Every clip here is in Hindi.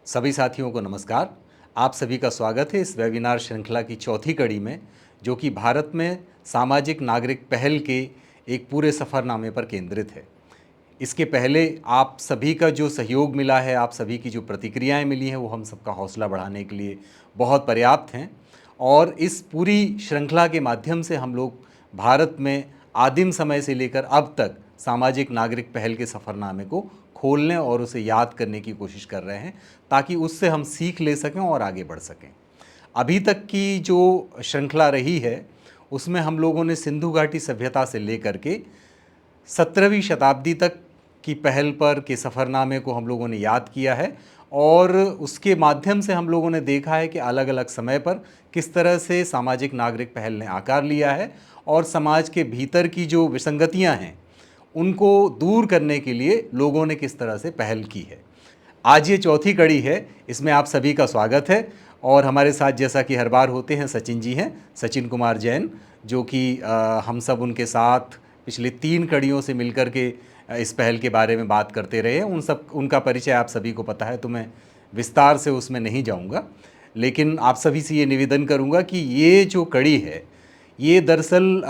सभी साथियों को नमस्कार। आप सभी का स्वागत है इस वेबिनार श्रृंखला की चौथी कड़ी में, जो कि भारत में सामाजिक नागरिक पहल के एक पूरे सफ़रनामे पर केंद्रित है। इसके पहले आप सभी का जो सहयोग मिला है, आप सभी की जो प्रतिक्रियाएं मिली हैं, वो हम सबका हौसला बढ़ाने के लिए बहुत पर्याप्त हैं। और इस पूरी श्रृंखला के माध्यम से हम लोग भारत में आदिम समय से लेकर अब तक सामाजिक नागरिक पहल के सफ़रनामे को खोलने और उसे याद करने की कोशिश कर रहे हैं, ताकि उससे हम सीख ले सकें और आगे बढ़ सकें। अभी तक की जो श्रृंखला रही है, उसमें हम लोगों ने सिंधु घाटी सभ्यता से लेकर के 17वीं शताब्दी तक की पहल पर के सफ़रनामे को हम लोगों ने याद किया है। और उसके माध्यम से हम लोगों ने देखा है कि अलग अलग समय पर किस तरह से सामाजिक नागरिक पहल ने आकार लिया है और समाज के भीतर की जो विसंगतियां हैं, उनको दूर करने के लिए लोगों ने किस तरह से पहल की है। आज ये चौथी कड़ी है, इसमें आप सभी का स्वागत है। और हमारे साथ, जैसा कि हर बार होते हैं, सचिन जी हैं, सचिन कुमार जैन, जो कि हम सब उनके साथ पिछले 3 कड़ियों से मिलकर के इस पहल के बारे में बात करते रहे हैं। उनका परिचय आप सभी को पता है, तो मैं विस्तार से उसमें नहीं जाऊंगा। लेकिन आप सभी से ये निवेदन करूंगा कि ये जो कड़ी है, ये दरअसल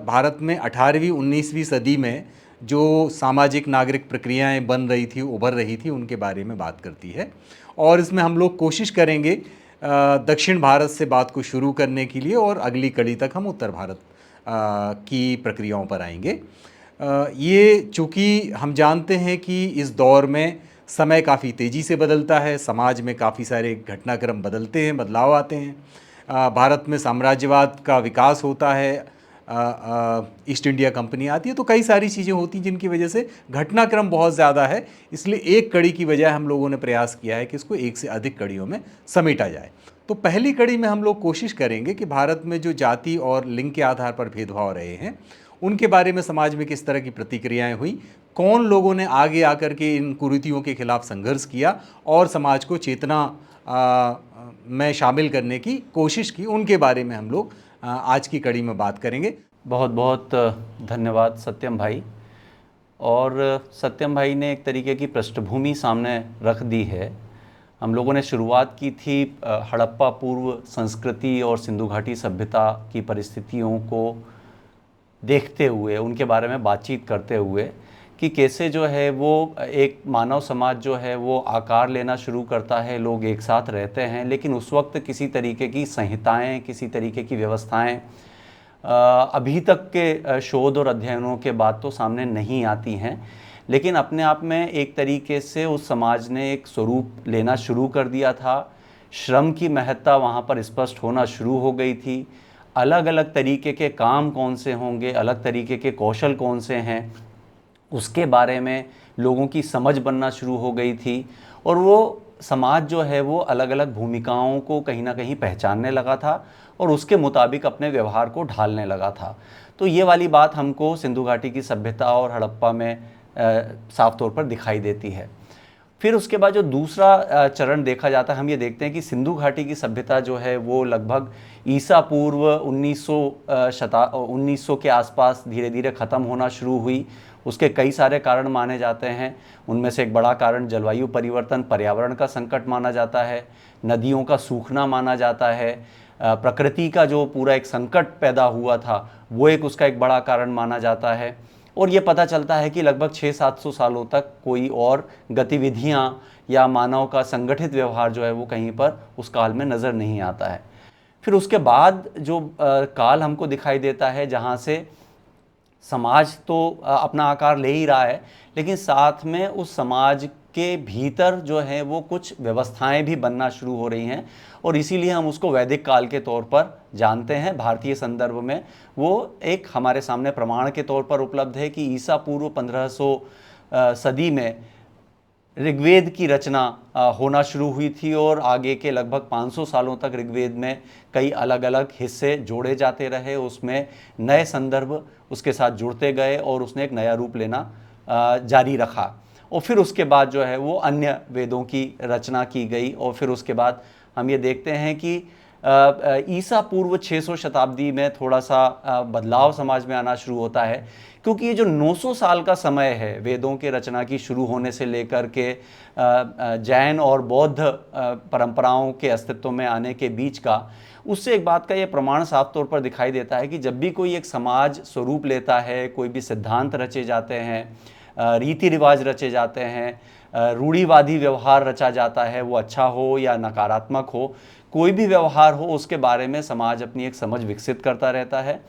भारत में 18वीं 19वीं सदी में जो सामाजिक नागरिक प्रक्रियाएं बन रही थी, उभर रही थी, उनके बारे में बात करती है। और इसमें हम लोग कोशिश करेंगे दक्षिण भारत से बात को शुरू करने के लिए, और अगली कड़ी तक हम उत्तर भारत की प्रक्रियाओं पर आएंगे। ये चूँकि हम जानते हैं कि इस दौर में समय काफ़ी तेज़ी से बदलता है, समाज में काफ़ी सारे घटनाक्रम बदलते हैं, बदलाव आते हैं। भारत में साम्राज्यवाद का विकास होता है, ईस्ट इंडिया कंपनी आती है, तो कई सारी चीज़ें होती हैं जिनकी वजह से घटनाक्रम बहुत ज़्यादा है। इसलिए एक कड़ी की बजाय हम लोगों ने प्रयास किया है कि इसको एक से अधिक कड़ियों में समेटा जाए। तो पहली कड़ी में हम लोग कोशिश करेंगे कि भारत में जो जाति और लिंग के आधार पर भेदभाव रहे हैं, उनके बारे में समाज में किस तरह की प्रतिक्रियाएं हुई, कौन लोगों ने आगे आकर के इन कुरीतियों के खिलाफ संघर्ष किया और समाज को चेतना में शामिल करने की कोशिश की, उनके बारे में हम लोग आज की कड़ी में बात करेंगे। बहुत बहुत धन्यवाद सत्यम भाई। और सत्यम भाई ने एक तरीके की पृष्ठभूमि सामने रख दी है। हम लोगों ने शुरुआत की थी हड़प्पा पूर्व संस्कृति और सिंधु घाटी सभ्यता की परिस्थितियों को देखते हुए, उनके बारे में बातचीत करते हुए, कि कैसे जो है वो एक मानव समाज जो है वो आकार लेना शुरू करता है, लोग एक साथ रहते हैं, लेकिन उस वक्त किसी तरीके की संहिताएं, किसी तरीके की व्यवस्थाएं अभी तक के शोध और अध्ययनों के बाद तो सामने नहीं आती हैं। लेकिन अपने आप में एक तरीके से उस समाज ने एक स्वरूप लेना शुरू कर दिया था। श्रम की महत्ता वहाँ पर स्पष्ट होना शुरू हो गई थी। अलग अलग तरीके के काम कौन से होंगे, अलग तरीके के कौशल कौन से हैं, उसके बारे में लोगों की समझ बनना शुरू हो गई थी। और वो समाज जो है वो अलग अलग भूमिकाओं को कहीं ना कहीं पहचानने लगा था और उसके मुताबिक अपने व्यवहार को ढालने लगा था। तो ये वाली बात हमको सिंधु घाटी की सभ्यता और हड़प्पा में साफ तौर पर दिखाई देती है। फिर उसके बाद जो दूसरा चरण देखा जाता है, हम ये देखते हैं कि सिंधु घाटी की सभ्यता जो है वो लगभग ईसा पूर्व 1900 के आसपास धीरे धीरे ख़त्म होना शुरू हुई। उसके कई सारे कारण माने जाते हैं। उनमें से एक बड़ा कारण जलवायु परिवर्तन, पर्यावरण का संकट माना जाता है, नदियों का सूखना माना जाता है, प्रकृति का जो पूरा एक संकट पैदा हुआ था वो एक उसका एक बड़ा कारण माना जाता है। और ये पता चलता है कि लगभग 600-700 सालों तक कोई और गतिविधियां या मानव का संगठित व्यवहार जो है वो कहीं पर उस काल में नज़र नहीं आता है। फिर उसके बाद जो काल हमको दिखाई देता है, जहाँ से समाज तो अपना आकार ले ही रहा है, लेकिन साथ में उस समाज के भीतर जो है वो कुछ व्यवस्थाएं भी बनना शुरू हो रही हैं। और इसीलिए हम उसको वैदिक काल के तौर पर जानते हैं। भारतीय संदर्भ में वो एक हमारे सामने प्रमाण के तौर पर उपलब्ध है कि ईसा पूर्व 1500 सदी में ऋग्वेद की रचना होना शुरू हुई थी और आगे के लगभग 500 सालों तक ऋग्वेद में कई अलग अलग हिस्से जोड़े जाते रहे। उसमें नए संदर्भ उसके साथ जुड़ते गए और उसने एक नया रूप लेना जारी रखा। और फिर उसके बाद जो है वो अन्य वेदों की रचना की गई। और फिर उसके बाद हम ये देखते हैं कि ईसा पूर्व 600 शताब्दी में थोड़ा सा बदलाव समाज में आना शुरू होता है, क्योंकि ये जो 900 साल का समय है वेदों के रचना की शुरू होने से लेकर के जैन और बौद्ध परंपराओं के अस्तित्व में आने के बीच का, उससे एक बात का ये प्रमाण साफ तौर पर दिखाई देता है कि जब भी कोई एक समाज स्वरूप लेता है, कोई भी सिद्धांत रचे जाते हैं, रीति रिवाज रचे जाते हैं, रूढ़िवादी व्यवहार रचा जाता है, वो अच्छा हो या नकारात्मक हो, कोई भी व्यवहार हो, उसके बारे में समाज अपनी एक समझ विकसित करता रहता है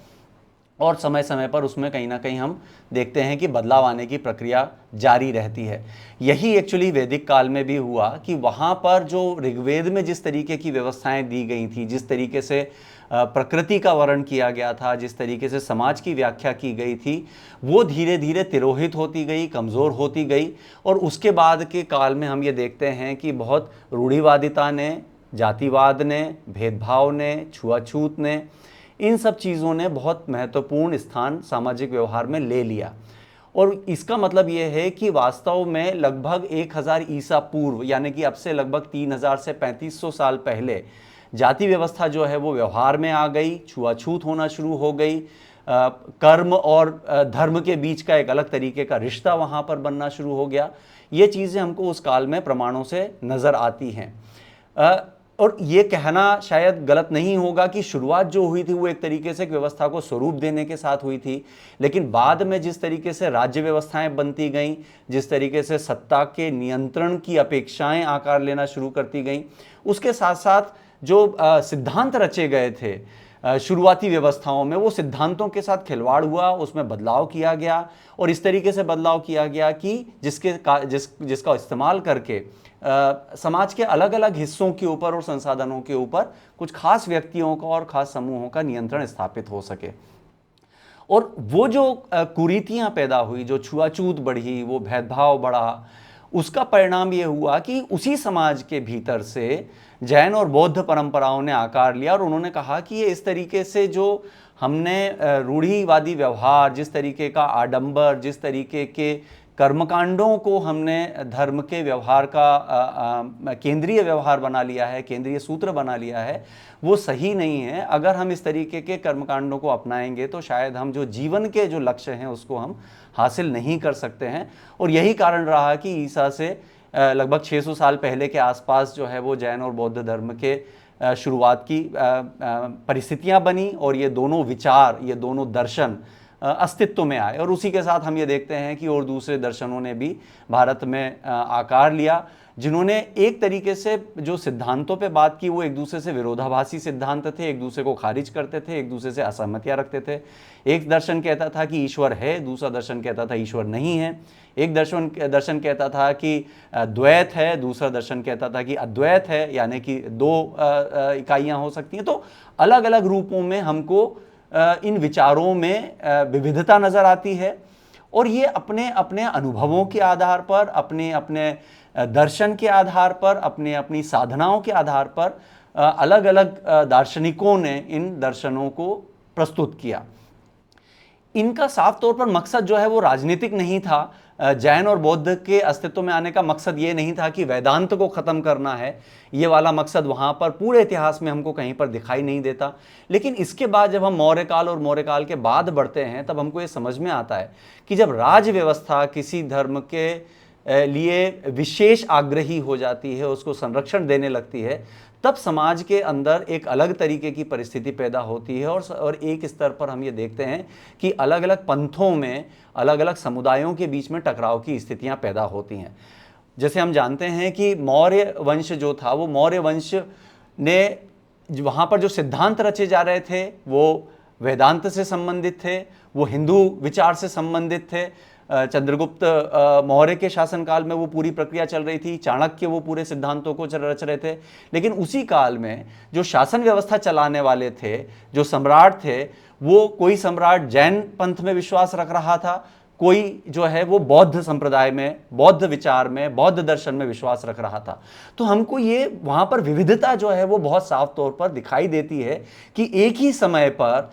और समय समय पर उसमें कहीं ना कहीं हम देखते हैं कि बदलाव आने की प्रक्रिया जारी रहती है। यही एक्चुअली वैदिक काल में भी हुआ कि वहाँ पर जो ऋग्वेद में जिस तरीके की व्यवस्थाएं दी गई थी, जिस तरीके से प्रकृति का वर्णन किया गया था, जिस तरीके से समाज की व्याख्या की गई थी, वो धीरे धीरे तिरोहित होती गई, कमज़ोर होती गई और उसके बाद के काल में हम ये देखते हैं कि बहुत रूढ़िवादिता ने, जातिवाद ने, भेदभाव ने, छुआछूत ने, इन सब चीज़ों ने बहुत महत्वपूर्ण स्थान सामाजिक व्यवहार में ले लिया। और इसका मतलब ये है कि वास्तव में लगभग 1000 ईसा पूर्व, यानी कि अब से लगभग 3000 से 3500 साल पहले जाति व्यवस्था जो है वो व्यवहार में आ गई, छुआछूत होना शुरू हो गई, कर्म और धर्म के बीच का एक अलग तरीके का रिश्ता वहाँ पर बनना शुरू हो गया। ये चीज़ें हमको उस काल में प्रमाणों से नज़र आती हैं। और ये कहना शायद गलत नहीं होगा कि शुरुआत जो हुई थी वो एक तरीके से एक व्यवस्था को स्वरूप देने के साथ हुई थी, लेकिन बाद में जिस तरीके से राज्य व्यवस्थाएं बनती गईं, जिस तरीके से सत्ता के नियंत्रण की अपेक्षाएं आकार लेना शुरू करती गईं, उसके साथ साथ जो सिद्धांत रचे गए थे शुरुआती व्यवस्थाओं में, वो सिद्धांतों के साथ खिलवाड़ हुआ, उसमें बदलाव किया गया और इस तरीके से बदलाव किया गया कि जिसका इस्तेमाल करके समाज के अलग अलग हिस्सों के ऊपर और संसाधनों के ऊपर कुछ खास व्यक्तियों का और खास समूहों का नियंत्रण स्थापित हो सके। और वो जो कुरीतियां पैदा हुई, जो छुआछूत बढ़ी, वो भेदभाव बढ़ा, उसका परिणाम ये हुआ कि उसी समाज के भीतर से जैन और बौद्ध परंपराओं ने आकार लिया और उन्होंने कहा कि ये इस तरीके से जो हमने रूढ़िवादी व्यवहार, जिस तरीके का आडंबर, जिस तरीके के कर्मकांडों को हमने धर्म के व्यवहार का केंद्रीय व्यवहार बना लिया है, केंद्रीय सूत्र बना लिया है, वो सही नहीं है। अगर हम इस तरीके के कर्मकांडों को अपनाएंगे तो शायद हम जो जीवन के जो लक्ष्य हैं उसको हम हासिल नहीं कर सकते हैं। और यही कारण रहा कि ईसा से लगभग 600 साल पहले के आसपास जो है वो जैन और बौद्ध धर्म के शुरुआत की परिस्थितियां बनी और ये दोनों विचार, ये दोनों दर्शन अस्तित्व में आए। और उसी के साथ हम ये देखते हैं कि और दूसरे दर्शनों ने भी भारत में आकार लिया, जिन्होंने एक तरीके से जो सिद्धांतों पे बात की वो एक दूसरे से विरोधाभासी सिद्धांत थे, एक दूसरे को खारिज करते थे, एक दूसरे से असहमतियां रखते थे। एक दर्शन कहता था कि ईश्वर है, दूसरा दर्शन कहता था ईश्वर नहीं है। एक दर्शन कहता था कि द्वैत है, दूसरा दर्शन कहता था कि अद्वैत है, यानी कि दो इकाइयाँ हो सकती हैं। तो अलग अलग रूपों में हमको इन विचारों में विविधता नज़र आती है और ये अपने अपने अनुभवों के आधार पर, अपने अपने दर्शन के आधार पर, अपने अपनी साधनाओं के आधार पर अलग अलग दार्शनिकों ने इन दर्शनों को प्रस्तुत किया। इनका साफ तौर पर मकसद जो है वो राजनीतिक नहीं था। जैन और बौद्ध के अस्तित्व में आने का मकसद ये नहीं था कि वेदांत को ख़त्म करना है, ये वाला मकसद वहाँ पर पूरे इतिहास में हमको कहीं पर दिखाई नहीं देता। लेकिन इसके बाद जब हम मौर्य काल और मौर्य काल के बाद बढ़ते हैं तब हमको ये समझ में आता है कि जब राज व्यवस्था किसी धर्म के लिए विशेष आग्रही हो जाती है, उसको संरक्षण देने लगती है, तब समाज के अंदर एक अलग तरीके की परिस्थिति पैदा होती है। और एक स्तर पर हम ये देखते हैं कि अलग अलग पंथों में, अलग अलग समुदायों के बीच में टकराव की स्थितियां पैदा होती हैं। जैसे हम जानते हैं कि मौर्य वंश जो था, वो मौर्य वंश ने वहाँ पर जो सिद्धांत रचे जा रहे थे वो वेदांत से संबंधित थे, वो हिंदू विचार से संबंधित थे। चंद्रगुप्त मौर्य के शासनकाल में वो पूरी प्रक्रिया चल रही थी, चाणक्य वो पूरे सिद्धांतों को रच रहे थे। लेकिन उसी काल में जो शासन व्यवस्था चलाने वाले थे, जो सम्राट थे, वो कोई सम्राट जैन पंथ में विश्वास रख रहा था, कोई जो है वो बौद्ध संप्रदाय में, बौद्ध विचार में, बौद्ध दर्शन में विश्वास रख रहा था। तो हमको ये वहाँ पर विविधता जो है वो बहुत साफ तौर पर दिखाई देती है कि एक ही समय पर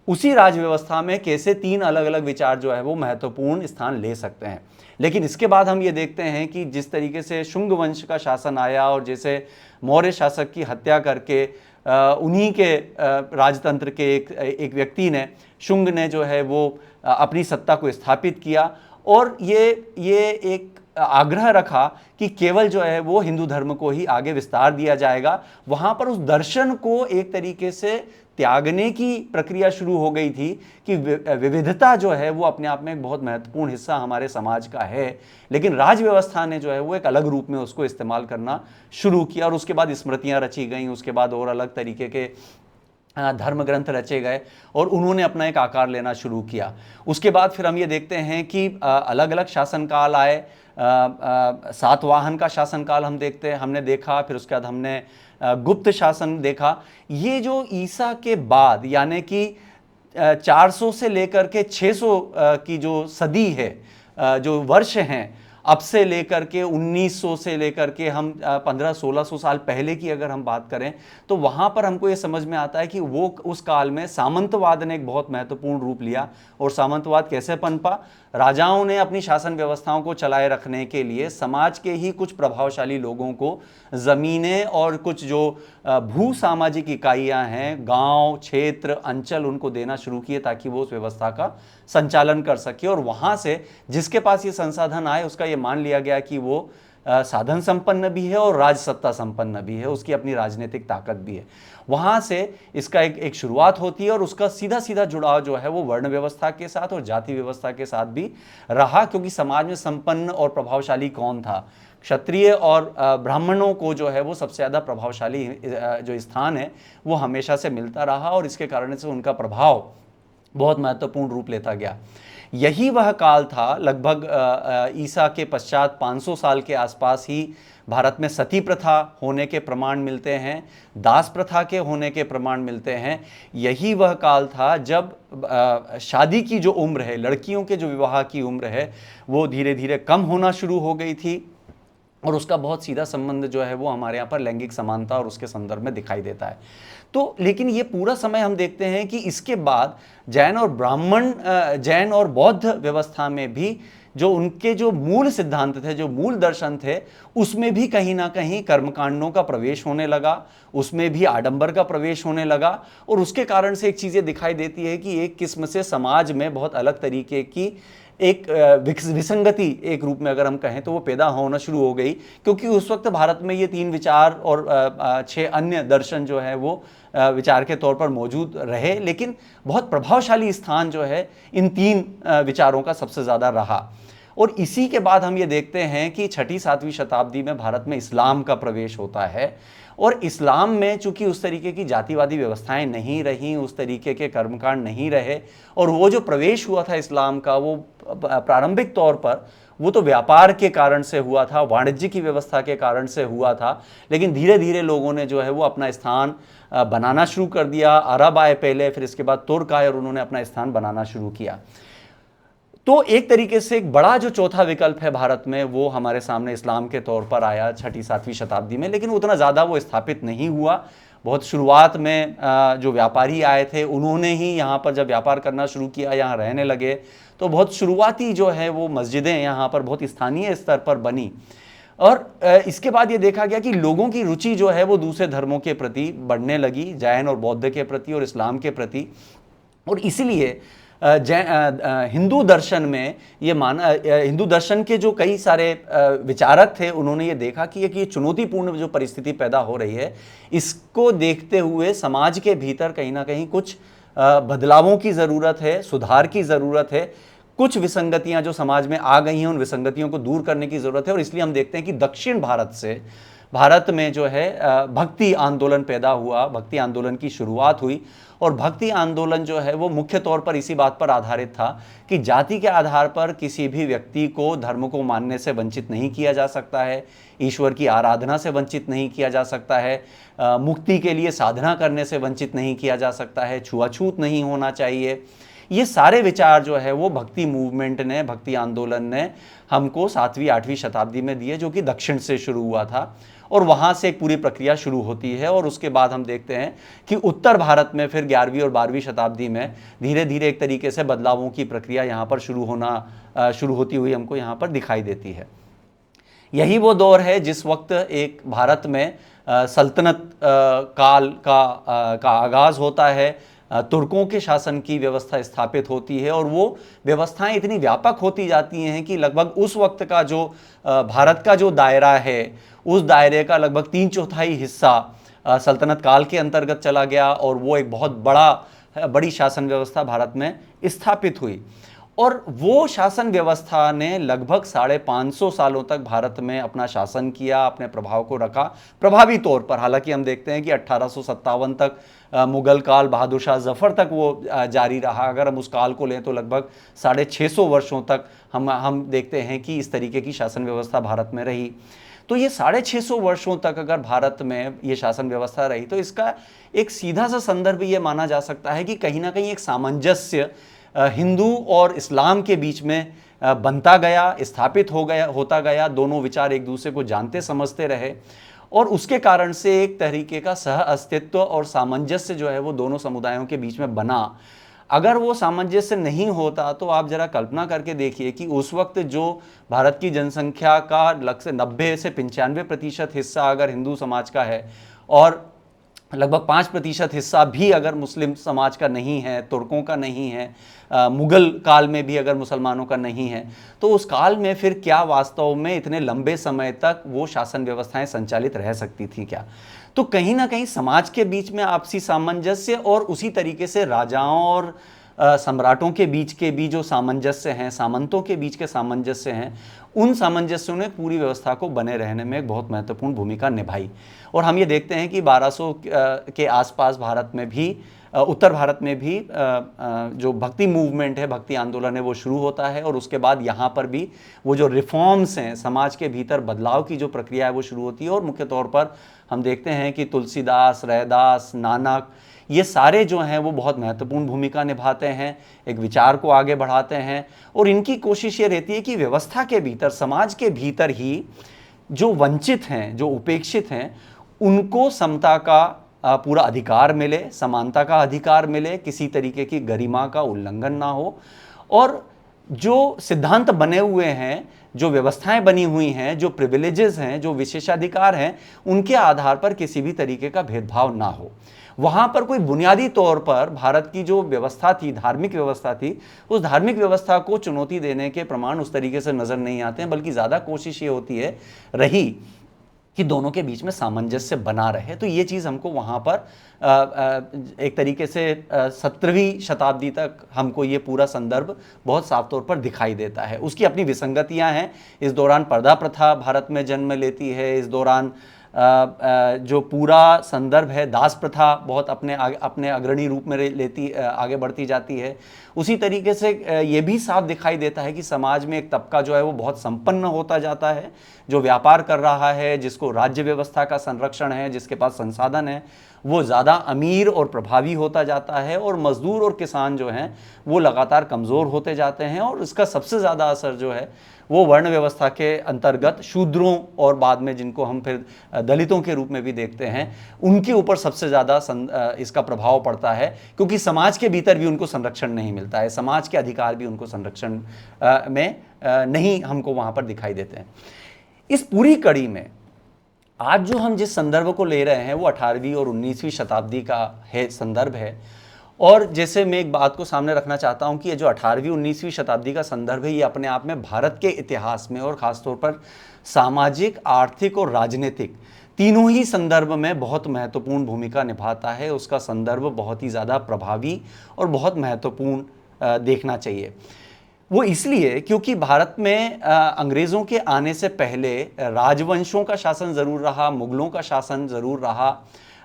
उसी राज व्यवस्था में कैसे तीन अलग अलग विचार जो है वो महत्वपूर्ण स्थान ले सकते हैं। लेकिन इसके बाद हम ये देखते हैं कि जिस तरीके से शुंग वंश का शासन आया और जैसे मौर्य शासक की हत्या करके उन्हीं के राजतंत्र के एक व्यक्ति ने, शुंग ने जो है वो अपनी सत्ता को स्थापित किया और ये एक आग्रह रखा कि केवल जो है वो हिंदू धर्म को ही आगे विस्तार दिया जाएगा। वहां पर उस दर्शन को एक तरीके से त्यागने की प्रक्रिया शुरू हो गई थी कि विविधता जो है वो अपने आप में एक बहुत महत्वपूर्ण हिस्सा हमारे समाज का है, लेकिन राज व्यवस्था ने जो है वो एक अलग रूप में उसको इस्तेमाल करना शुरू किया और उसके बाद स्मृतियां रची गई, उसके बाद और अलग तरीके के धर्म ग्रंथ रचे गए और उन्होंने अपना एक आकार लेना शुरू किया। उसके बाद फिर हम ये देखते हैं कि अलग अलग शासनकाल आए। सातवाहन का शासनकाल हमने देखा, फिर उसके बाद हमने गुप्त शासन देखा। ये जो ईसा के बाद यानी कि 400 से लेकर के 600 की जो सदी है, जो वर्ष हैं, अब से लेकर के 1900 से लेकर के हम 1500-1600 साल पहले की अगर हम बात करें तो वहाँ पर हमको ये समझ में आता है कि वो उस काल में सामंतवाद ने एक बहुत महत्वपूर्ण रूप लिया। और सामंतवाद कैसे पनपा? राजाओं ने अपनी शासन व्यवस्थाओं को चलाए रखने के लिए समाज के ही कुछ प्रभावशाली लोगों को ज़मीनें और कुछ जो भू सामाजिक इकाइयाँ हैं, गांव, क्षेत्र, अंचल, उनको देना शुरू किए ताकि वो उस व्यवस्था का संचालन कर सके। और वहाँ से जिसके पास ये संसाधन आए उसका ये मान लिया गया कि वो साधन संपन्न भी है और राजसत्ता संपन्न भी है, उसकी अपनी राजनीतिक ताकत भी है। वहाँ से इसका एक शुरुआत होती है और उसका सीधा सीधा जुड़ाव जो है वो वर्ण व्यवस्था के साथ और जाति व्यवस्था के साथ भी रहा, क्योंकि समाज में संपन्न और प्रभावशाली कौन था? क्षत्रिय और ब्राह्मणों को जो है वो सबसे ज़्यादा प्रभावशाली जो स्थान है वो हमेशा से मिलता रहा और इसके कारण से उनका प्रभाव बहुत महत्वपूर्ण रूप लेता गया। यही वह काल था, लगभग ईसा के पश्चात 500 साल के आसपास ही भारत में सती प्रथा होने के प्रमाण मिलते हैं, दास प्रथा के होने के प्रमाण मिलते हैं। यही वह काल था जब शादी की जो उम्र है, लड़कियों के जो विवाह की उम्र है, वो धीरे धीरे कम होना शुरू हो गई थी और उसका बहुत सीधा संबंध जो है वो हमारे यहाँ पर लैंगिक समानता और उसके संदर्भ में दिखाई देता है। तो लेकिन ये पूरा समय हम देखते हैं कि इसके बाद जैन और बौद्ध व्यवस्था में भी जो उनके जो मूल सिद्धांत थे, जो मूल दर्शन थे, उसमें भी कहीं ना कहीं कर्मकांडों का प्रवेश होने लगा, उसमें भी आडंबर का प्रवेश होने लगा। और उसके कारण से एक चीज़ ये दिखाई देती है कि एक किस्म से समाज में बहुत अलग तरीके की एक विसंगति, एक रूप में अगर हम कहें तो वो पैदा होना शुरू हो गई, क्योंकि उस वक्त भारत में ये 3 विचार और 6 अन्य दर्शन जो है वो विचार के तौर पर मौजूद रहे, लेकिन बहुत प्रभावशाली स्थान जो है इन 3 विचारों का सबसे ज़्यादा रहा। और इसी के बाद हम ये देखते हैं कि 6ठी-7वीं शताब्दी में भारत में इस्लाम का प्रवेश होता है और इस्लाम में चूंकि उस तरीके की जातिवादी व्यवस्थाएं नहीं रहीं, उस तरीके के कर्मकांड नहीं रहे और वो जो प्रवेश हुआ था इस्लाम का, वो प्रारंभिक तौर पर वो तो व्यापार के कारण से हुआ था, वाणिज्य की व्यवस्था के कारण से हुआ था, लेकिन धीरे धीरे लोगों ने जो है वो अपना स्थान बनाना शुरू कर दिया। अरब आए पहले, फिर इसके बाद तुर्क आए और उन्होंने अपना स्थान बनाना शुरू किया। तो एक तरीके से एक बड़ा जो चौथा विकल्प है भारत में, वो हमारे सामने इस्लाम के तौर पर आया 6ठी-7वीं शताब्दी में, लेकिन उतना ज़्यादा वो स्थापित नहीं हुआ। बहुत शुरुआत में जो व्यापारी आए थे उन्होंने ही यहाँ पर जब व्यापार करना शुरू किया, यहाँ रहने लगे, तो बहुत शुरुआती जो है वो मस्जिदें यहाँ पर बहुत स्थानीय स्तर पर बनी। और इसके बाद ये देखा गया कि लोगों की रुचि जो है वो दूसरे धर्मों के प्रति बढ़ने लगी, जैन और बौद्ध के प्रति और इस्लाम के प्रति। और इसलिए हिंदू दर्शन में ये माना, हिंदू दर्शन के जो कई सारे विचारक थे, उन्होंने ये देखा कि ये चुनौतीपूर्ण जो परिस्थिति पैदा हो रही है, इसको देखते हुए समाज के भीतर कहीं ना कहीं कुछ बदलावों की ज़रूरत है, सुधार की ज़रूरत है, कुछ विसंगतियां जो समाज में आ गई हैं उन विसंगतियों को दूर करने की ज़रूरत है। और इसलिए हम देखते हैं कि दक्षिण भारत में जो है भक्ति आंदोलन पैदा हुआ, भक्ति आंदोलन की शुरुआत हुई। और भक्ति आंदोलन जो है वो मुख्य तौर पर इसी बात पर आधारित था कि जाति के आधार पर किसी भी व्यक्ति को धर्म को मानने से वंचित नहीं किया जा सकता है, ईश्वर की आराधना से वंचित नहीं किया जा सकता है, मुक्ति के लिए साधना करने से वंचित नहीं किया जा सकता है, छुआछूत नहीं होना चाहिए। ये सारे विचार जो है वो भक्ति मूवमेंट ने, भक्ति आंदोलन ने हमको 7वीं-8वीं शताब्दी में दिए, जो कि दक्षिण से शुरू हुआ था और वहाँ से एक पूरी प्रक्रिया शुरू होती है। और उसके बाद हम देखते हैं कि उत्तर भारत में फिर 11वीं और 12वीं शताब्दी में धीरे धीरे एक तरीके से बदलावों की प्रक्रिया यहाँ पर शुरू होती हुई हमको यहाँ पर दिखाई देती है। यही वो दौर है जिस वक्त एक भारत में सल्तनत काल का आगाज़ होता है, तुर्कों के शासन की व्यवस्था स्थापित होती है और वो व्यवस्थाएं इतनी व्यापक होती जाती हैं कि लगभग उस वक्त का जो भारत का जो दायरा है, उस दायरे का लगभग 3/4 हिस्सा सल्तनत काल के अंतर्गत चला गया और वो एक बहुत बड़ी शासन व्यवस्था भारत में स्थापित हुई। और वो शासन व्यवस्था ने लगभग 550 सालों तक भारत में अपना शासन किया, अपने प्रभाव को रखा प्रभावी तौर पर। हालांकि हम देखते हैं कि 1857 तक मुगल काल, बहादुर शाह जफर तक वो जारी रहा। अगर हम उस काल को लें तो लगभग 650 वर्षों तक हम देखते हैं कि इस तरीके की शासन व्यवस्था भारत में रही। तो ये 650 वर्षों तक अगर भारत में ये शासन व्यवस्था रही तो इसका एक सीधा सा संदर्भ ये माना जा सकता है कि कहीं ना कहीं एक सामंजस्य हिंदू और इस्लाम के बीच में बनता गया, स्थापित होता गया। दोनों विचार एक दूसरे को जानते समझते रहे और उसके कारण से एक तरीके का सह अस्तित्व और सामंजस्य जो है वो दोनों समुदायों के बीच में बना। अगर वो सामंजस्य नहीं होता तो आप जरा कल्पना करके देखिए कि उस वक्त जो भारत की जनसंख्या का लगभग 90 से 95% हिस्सा अगर हिंदू समाज का है और लगभग 5% हिस्सा भी अगर मुस्लिम समाज का नहीं है, तुर्कों का नहीं है, मुगल काल में भी अगर मुसलमानों का नहीं है, तो उस काल में फिर क्या वास्तव में इतने लंबे समय तक वो शासन व्यवस्थाएं संचालित रह सकती थी क्या? तो कहीं ना कहीं समाज के बीच में आपसी सामंजस्य और उसी तरीके से राजाओं और सम्राटों के बीच के भी जो सामंजस्य हैं, सामंतों के बीच के सामंजस्य हैं, उन सामंजस्यों ने पूरी व्यवस्था को बने रहने में एक बहुत महत्वपूर्ण भूमिका निभाई। और हम ये देखते हैं कि 1200 के आसपास भारत में भी, उत्तर भारत में भी जो भक्ति मूवमेंट है, भक्ति आंदोलन है, वो शुरू होता है और उसके बाद यहाँ पर भी वो जो रिफॉर्म्स हैं, समाज के भीतर बदलाव की जो प्रक्रिया है वो शुरू होती है। और मुख्य तौर पर हम देखते हैं कि तुलसीदास, रैदास, नानक, ये सारे जो हैं वो बहुत महत्वपूर्ण भूमिका निभाते हैं, एक विचार को आगे बढ़ाते हैं। और इनकी कोशिश ये रहती है कि व्यवस्था के भीतर, समाज के भीतर ही जो वंचित हैं, जो उपेक्षित हैं, उनको समता का पूरा अधिकार मिले, समानता का अधिकार मिले, किसी तरीके की गरिमा का उल्लंघन ना हो। और जो सिद्धांत बने हुए हैं, जो व्यवस्थाएं बनी हुई हैं, जो प्रिविलेजेस हैं, जो विशेषाधिकार हैं, उनके आधार पर किसी भी तरीके का भेदभाव ना हो। वहां पर कोई बुनियादी तौर पर भारत की जो व्यवस्था थी, धार्मिक व्यवस्था थी, उस धार्मिक व्यवस्था को चुनौती देने के प्रमाण उस तरीके से नजर नहीं आते हैं, बल्कि ज्यादा कोशिश ये होती है रही कि दोनों के बीच में सामंजस्य बना रहे। तो ये चीज़ हमको वहाँ पर एक तरीके से 17वीं शताब्दी तक हमको ये पूरा संदर्भ बहुत साफ तौर पर दिखाई देता है। उसकी अपनी विसंगतियाँ हैं। इस दौरान पर्दा प्रथा भारत में जन्म लेती है। इस दौरान जो पूरा संदर्भ है, दास प्रथा बहुत अपने अग्रणी रूप में आगे बढ़ती जाती है। उसी तरीके से ये भी साफ दिखाई देता है कि समाज में एक तबका जो है वो बहुत संपन्न होता जाता है, जो व्यापार कर रहा है, जिसको राज्य व्यवस्था का संरक्षण है, जिसके पास संसाधन है, वो ज़्यादा अमीर और प्रभावी होता जाता है। और मजदूर और किसान जो हैं वो लगातार कमज़ोर होते जाते हैं। और इसका सबसे ज़्यादा असर जो है वो वर्ण व्यवस्था के अंतर्गत शूद्रों और बाद में जिनको हम फिर दलितों के रूप में भी देखते हैं, उनके ऊपर सबसे ज़्यादा इसका प्रभाव पड़ता है, क्योंकि समाज के भीतर भी उनको संरक्षण नहीं मिलता है, समाज के अधिकार भी उनको संरक्षण में नहीं हमको वहाँ पर दिखाई देते हैं। इस पूरी कड़ी में आज जो हम जिस संदर्भ को ले रहे हैं वो 18वीं और 19वीं शताब्दी का है संदर्भ है। और जैसे मैं एक बात को सामने रखना चाहता हूं कि ये जो 18वीं 19वीं शताब्दी का संदर्भ है, ये अपने आप में भारत के इतिहास में और ख़ासतौर पर सामाजिक, आर्थिक और राजनीतिक तीनों ही संदर्भ में बहुत महत्वपूर्ण भूमिका निभाता है। उसका संदर्भ बहुत ही ज़्यादा प्रभावी और बहुत महत्वपूर्ण देखना चाहिए। वो इसलिए क्योंकि भारत में अंग्रेज़ों के आने से पहले राजवंशों का शासन ज़रूर रहा, मुगलों का शासन ज़रूर रहा,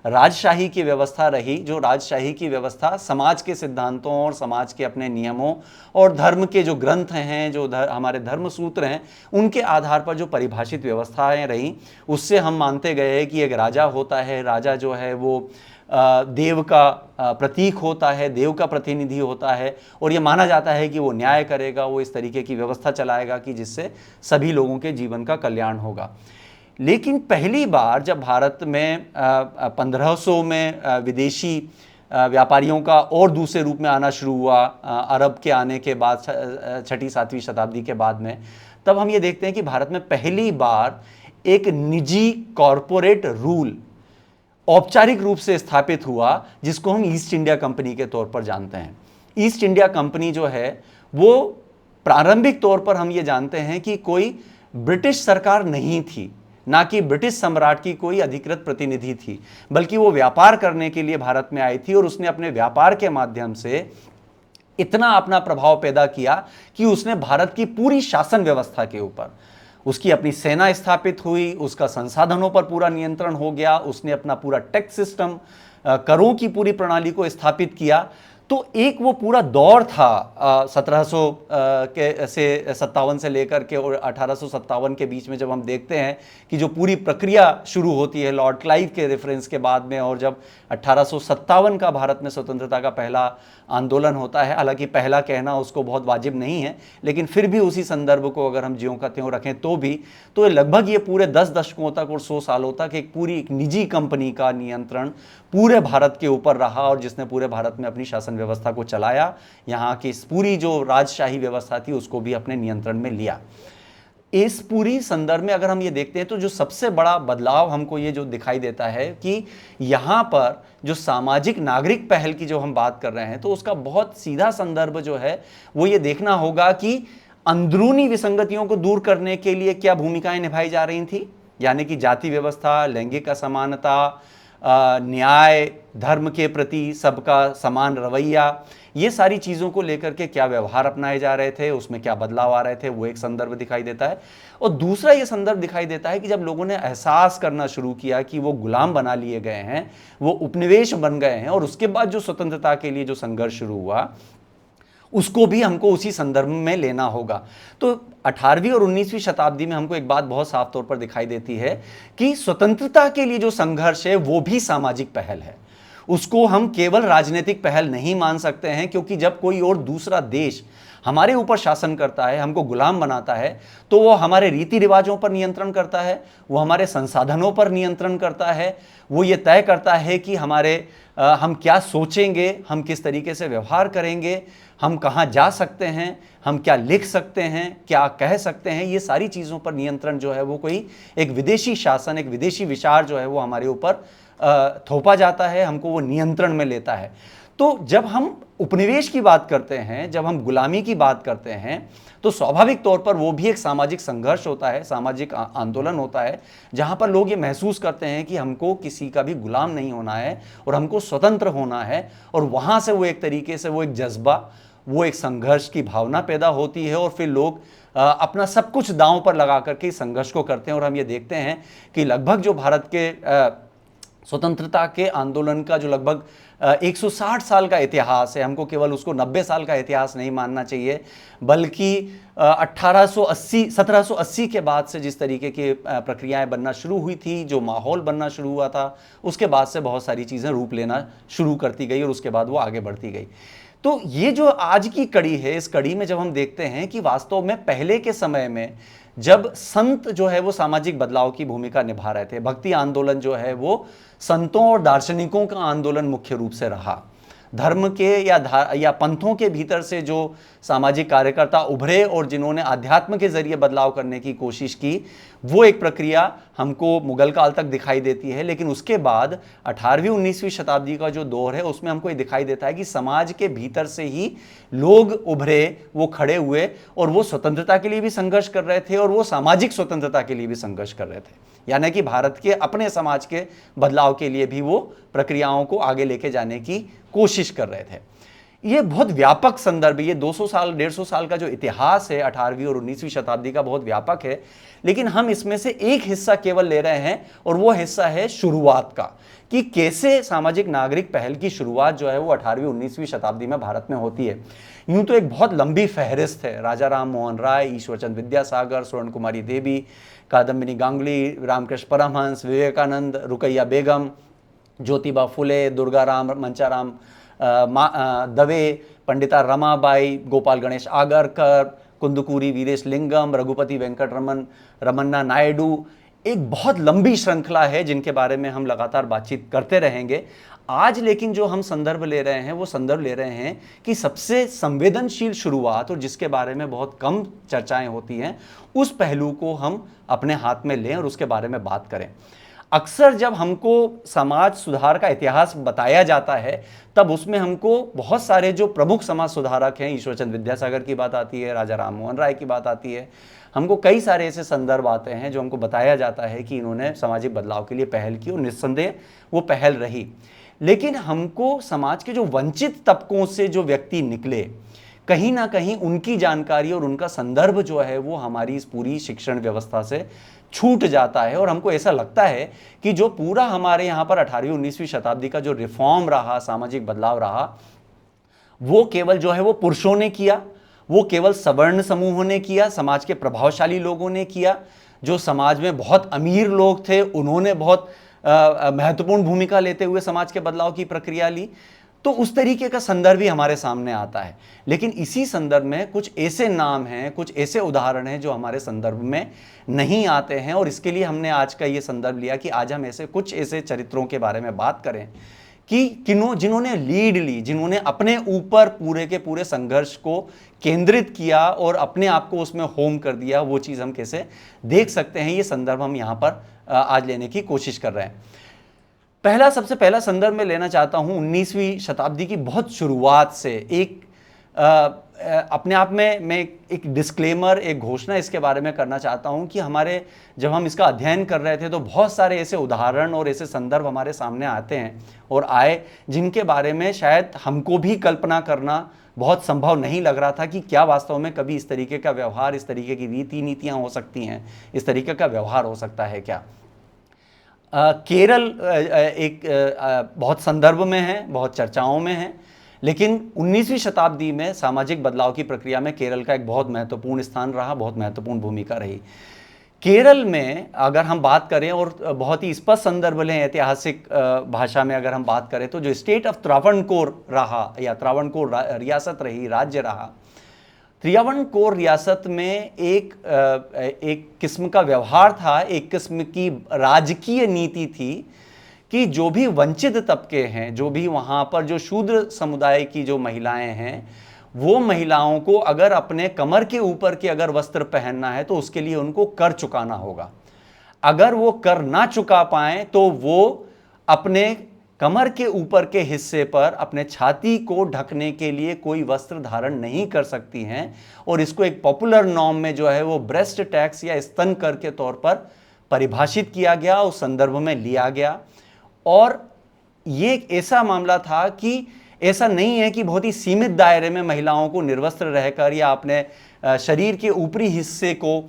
राजशाही की व्यवस्था रही। जो राजशाही की व्यवस्था समाज के सिद्धांतों और समाज के अपने नियमों और धर्म के जो ग्रंथ हैं, जो हमारे धर्म सूत्र हैं, उनके आधार पर जो परिभाषित व्यवस्थाएं रहीं, उससे हम मानते गए कि एक राजा होता है, राजा जो है वो देव का प्रतीक होता है, देव का प्रतिनिधि होता है, और ये माना जाता है कि वो न्याय करेगा, वो इस तरीके की व्यवस्था चलाएगा कि जिससे सभी लोगों के जीवन का कल्याण होगा। लेकिन पहली बार जब भारत में 1500 में विदेशी व्यापारियों का और दूसरे रूप में आना शुरू हुआ, अरब के आने के बाद 6ठी-7वीं शताब्दी के बाद में, तब हम ये देखते हैं कि भारत में पहली बार एक निजी कॉरपोरेट रूल औपचारिक रूप से स्थापित हुआ, जिसको हम ईस्ट इंडिया कंपनी के तौर पर जानते हैं। ईस्ट इंडिया कंपनी जो है वो प्रारंभिक तौर पर हम ये जानते हैं कि कोई ब्रिटिश सरकार नहीं थी, ना कि ब्रिटिश सम्राट की कोई अधिकृत प्रतिनिधि थी, बल्कि वो व्यापार करने के लिए भारत में आई थी और उसने अपने व्यापार के माध्यम से इतना अपना प्रभाव पैदा किया कि उसने भारत की पूरी शासन व्यवस्था के ऊपर, उसकी अपनी सेना स्थापित हुई, उसका संसाधनों पर पूरा नियंत्रण हो गया, उसने अपना पूरा टैक्स सिस्टम, करों की पूरी प्रणाली को स्थापित किया। तो एक वो पूरा दौर था 1757 से लेकर के और 1857 के बीच में, जब हम देखते हैं कि जो पूरी प्रक्रिया शुरू होती है लॉर्ड क्लाइव के रेफरेंस के बाद में, और जब 1857 का भारत में स्वतंत्रता का पहला आंदोलन होता है, हालांकि पहला कहना उसको बहुत वाजिब नहीं है, लेकिन फिर भी उसी संदर्भ को अगर हम ज्यों का त्यों रखें तो लगभग ये पूरे 10 दशकों तक और 100 सालों तक एक पूरी निजी कंपनी का नियंत्रण पूरे भारत के ऊपर रहा, और जिसने पूरे भारत में अपनी शासन व्यवस्था को चलाया, यहाँ की पूरी जो राजशाही व्यवस्था थी उसको भी अपने नियंत्रण में लिया। इस पूरी संदर्भ में अगर हम ये देखते हैं तो जो सबसे बड़ा बदलाव हमको ये जो दिखाई देता है कि यहाँ पर जो सामाजिक नागरिक पहल की जो हम बात कर रहे हैं, तो उसका बहुत सीधा संदर्भ जो है वो ये देखना होगा कि अंदरूनी विसंगतियों को दूर करने के लिए क्या भूमिकाएं निभाई जा रही थी, यानी कि जाति व्यवस्था, लैंगिक असमानता, न्याय, धर्म के प्रति सबका समान रवैया, ये सारी चीज़ों को लेकर के क्या व्यवहार अपनाए जा रहे थे, उसमें क्या बदलाव आ रहे थे, वो एक संदर्भ दिखाई देता है। और दूसरा ये संदर्भ दिखाई देता है कि जब लोगों ने एहसास करना शुरू किया कि वो गुलाम बना लिए गए हैं, वो उपनिवेश बन गए हैं, और उसके बाद जो स्वतंत्रता के लिए जो संघर्ष शुरू हुआ उसको भी हमको उसी संदर्भ में लेना होगा। तो 18वीं और 19वीं शताब्दी में हमको एक बात बहुत साफ तौर पर दिखाई देती है कि स्वतंत्रता के लिए जो संघर्ष है वो भी सामाजिक पहल है। उसको हम केवल राजनीतिक पहल नहीं मान सकते हैं, क्योंकि जब कोई और दूसरा देश हमारे ऊपर शासन करता है, हमको गुलाम बनाता है, तो वो हमारे रीति रिवाजों पर नियंत्रण करता है, वो हमारे संसाधनों पर नियंत्रण करता है, वो ये तय करता है कि हम क्या सोचेंगे, हम किस तरीके से व्यवहार करेंगे, हम कहाँ जा सकते हैं, हम क्या लिख सकते हैं, क्या कह सकते हैं। ये सारी चीज़ों पर नियंत्रण जो है वो कोई एक विदेशी शासन, एक विदेशी विचार जो है वो हमारे ऊपर थोपा जाता है, हमको वो नियंत्रण में लेता है। तो जब हम उपनिवेश की बात करते हैं, जब हम गुलामी की बात करते हैं, तो स्वाभाविक तौर पर वो भी एक सामाजिक संघर्ष होता है, सामाजिक आंदोलन होता है, जहां पर लोग ये महसूस करते हैं कि हमको किसी का भी गुलाम नहीं होना है और हमको स्वतंत्र होना है। और वहां से वो एक तरीके से वो एक जज्बा, वो एक संघर्ष की भावना पैदा होती है, और फिर लोग अपना सब कुछ दांव पर लगा करके इस संघर्ष को करते हैं। और हम ये देखते हैं कि लगभग जो भारत के स्वतंत्रता के आंदोलन का जो लगभग 160 साल का इतिहास है, हमको केवल उसको 90 साल का इतिहास नहीं मानना चाहिए, बल्कि 1780 के बाद से जिस तरीके की प्रक्रियाएं बनना शुरू हुई थी, जो माहौल बनना शुरू हुआ था, उसके बाद से बहुत सारी चीज़ें रूप लेना शुरू करती गई और उसके बाद वो आगे बढ़ती गई। तो ये जो आज की कड़ी है, इस कड़ी में जब हम देखते हैं कि वास्तव में पहले के समय में जब संत जो है वो सामाजिक बदलाव की भूमिका निभा रहे थे, भक्ति आंदोलन जो है वो संतों और दार्शनिकों का आंदोलन मुख्य रूप से रहा। धर्म के या पंथों के भीतर से जो सामाजिक कार्यकर्ता उभरे और जिन्होंने अध्यात्म के जरिए बदलाव करने की कोशिश की, वो एक प्रक्रिया हमको मुगल काल तक दिखाई देती है। लेकिन उसके बाद 18वीं 19वीं शताब्दी का जो दौर है, उसमें हमको ये दिखाई देता है कि समाज के भीतर से ही लोग उभरे, वो खड़े हुए, और वो स्वतंत्रता के लिए भी संघर्ष कर रहे थे और वो सामाजिक स्वतंत्रता के लिए भी संघर्ष कर रहे थे, यानी कि भारत के अपने समाज के बदलाव के लिए भी वो प्रक्रियाओं को आगे लेके जाने की कोशिश कर रहे थे। ये बहुत व्यापक संदर्भ, ये 200 साल 150 साल का जो इतिहास है 18वीं और 19वीं शताब्दी का, बहुत व्यापक है। लेकिन हम इसमें से एक हिस्सा केवल ले रहे हैं, और वो हिस्सा है शुरुआत का, कि कैसे सामाजिक नागरिक पहल की शुरुआत जो है वो 18वीं 19वीं शताब्दी में भारत में होती है। यूं तो एक बहुत लंबी फहरिस्त है, राजा राम मोहन राय, ईश्वरचंद विद्यासागर, स्वर्ण कुमारी देवी, कादम्बिनी गांगुली, रामकृष्ण परमहंस, विवेकानंद, रुकैया बेगम, ज्योतिबा फुले, दुर्गाराम मंचाराम दवे, पंडिता रमाबाई, गोपाल गणेश आगरकर, कुंदुकूरी वीरेश लिंगम, रघुपति वेंकट रमन्ना नायडू, एक बहुत लंबी श्रृंखला है जिनके बारे में हम लगातार बातचीत करते रहेंगे। आज लेकिन जो हम संदर्भ ले रहे हैं, वो संदर्भ ले रहे हैं कि सबसे संवेदनशील शुरुआत, और जिसके बारे में बहुत कम चर्चाएं होती हैं, उस पहलू को हम अपने हाथ में लें और उसके बारे में बात करें। अक्सर जब हमको समाज सुधार का इतिहास बताया जाता है तब उसमें हमको बहुत सारे जो प्रमुख समाज सुधारक हैं, ईश्वरचंद्र विद्यासागर की बात आती है, राजा राम मोहन राय की बात आती है, हमको कई सारे ऐसे संदर्भ आते हैं जो हमको बताया जाता है कि इन्होंने सामाजिक बदलाव के लिए पहल की और निस्संदेह वो पहल रही। लेकिन हमको समाज के जो वंचित तबकों से जो व्यक्ति निकले, कहीं ना कहीं उनकी जानकारी और उनका संदर्भ जो है वो हमारी इस पूरी शिक्षण व्यवस्था से छूट जाता है। और हमको ऐसा लगता है कि जो पूरा हमारे यहाँ पर 18वीं 19वीं शताब्दी का जो रिफॉर्म रहा, सामाजिक बदलाव रहा, वो केवल जो है वो पुरुषों ने किया, वो केवल सवर्ण समूहों ने किया, समाज के प्रभावशाली लोगों ने किया, जो समाज में बहुत अमीर लोग थे उन्होंने बहुत महत्वपूर्ण भूमिका लेते हुए समाज के बदलाव की प्रक्रिया ली। तो उस तरीके का संदर्भ ही हमारे सामने आता है। लेकिन इसी संदर्भ में कुछ ऐसे नाम हैं, कुछ ऐसे उदाहरण हैं जो हमारे संदर्भ में नहीं आते हैं, और इसके लिए हमने आज का ये संदर्भ लिया कि आज हम कुछ ऐसे चरित्रों के बारे में बात करें कि जिन्होंने लीड ली, जिन्होंने अपने ऊपर पूरे के पूरे संघर्ष को केंद्रित किया और अपने आप को उसमें होम कर दिया। वो चीज़ हम कैसे देख सकते हैं, ये संदर्भ हम यहाँ पर आज लेने की कोशिश कर रहे हैं। सबसे पहला संदर्भ मैं लेना चाहता हूँ 19वीं शताब्दी की बहुत शुरुआत से। एक अपने आप में मैं एक डिस्क्लेमर, एक घोषणा इसके बारे में करना चाहता हूँ कि जब हम इसका अध्ययन कर रहे थे तो बहुत सारे ऐसे उदाहरण और ऐसे संदर्भ हमारे सामने आते हैं और आए जिनके बारे में शायद हमको भी कल्पना करना बहुत संभव नहीं लग रहा था कि क्या वास्तव में कभी इस तरीके का व्यवहार, इस तरीके की रीति नीतियाँ हो सकती हैं, इस तरीके का व्यवहार हो सकता है क्या। केरल एक बहुत संदर्भ में है, बहुत चर्चाओं में है, लेकिन 19वीं शताब्दी में सामाजिक बदलाव की प्रक्रिया में केरल का एक बहुत महत्वपूर्ण स्थान रहा, बहुत महत्वपूर्ण भूमिका रही। केरल में अगर हम बात करें और बहुत ही स्पष्ट संदर्भ लें ऐतिहासिक भाषा में अगर हम बात करें तो जो स्टेट ऑफ त्रावणकोर रहा या त्रावणकोर रियासत रही, राज्य रहा, त्रावणकोर रियासत में एक किस्म का व्यवहार था, एक किस्म की राजकीय नीति थी कि जो भी वंचित तबके हैं, जो भी वहाँ पर जो शूद्र समुदाय की जो महिलाएं हैं, वो महिलाओं को अगर अपने कमर के ऊपर के अगर वस्त्र पहनना है तो उसके लिए उनको कर चुकाना होगा। अगर वो कर ना चुका पाएं तो वो अपने कमर के ऊपर के हिस्से पर अपने छाती को ढकने के लिए कोई वस्त्र धारण नहीं कर सकती हैं, और इसको एक पॉपुलर नॉर्म में जो है वो ब्रेस्ट टैक्स या स्तन कर के तौर पर परिभाषित किया गया, उस संदर्भ में लिया गया। और ये एक ऐसा मामला था कि ऐसा नहीं है कि बहुत ही सीमित दायरे में महिलाओं को निर्वस्त्र रहकर या अपने शरीर के ऊपरी हिस्से को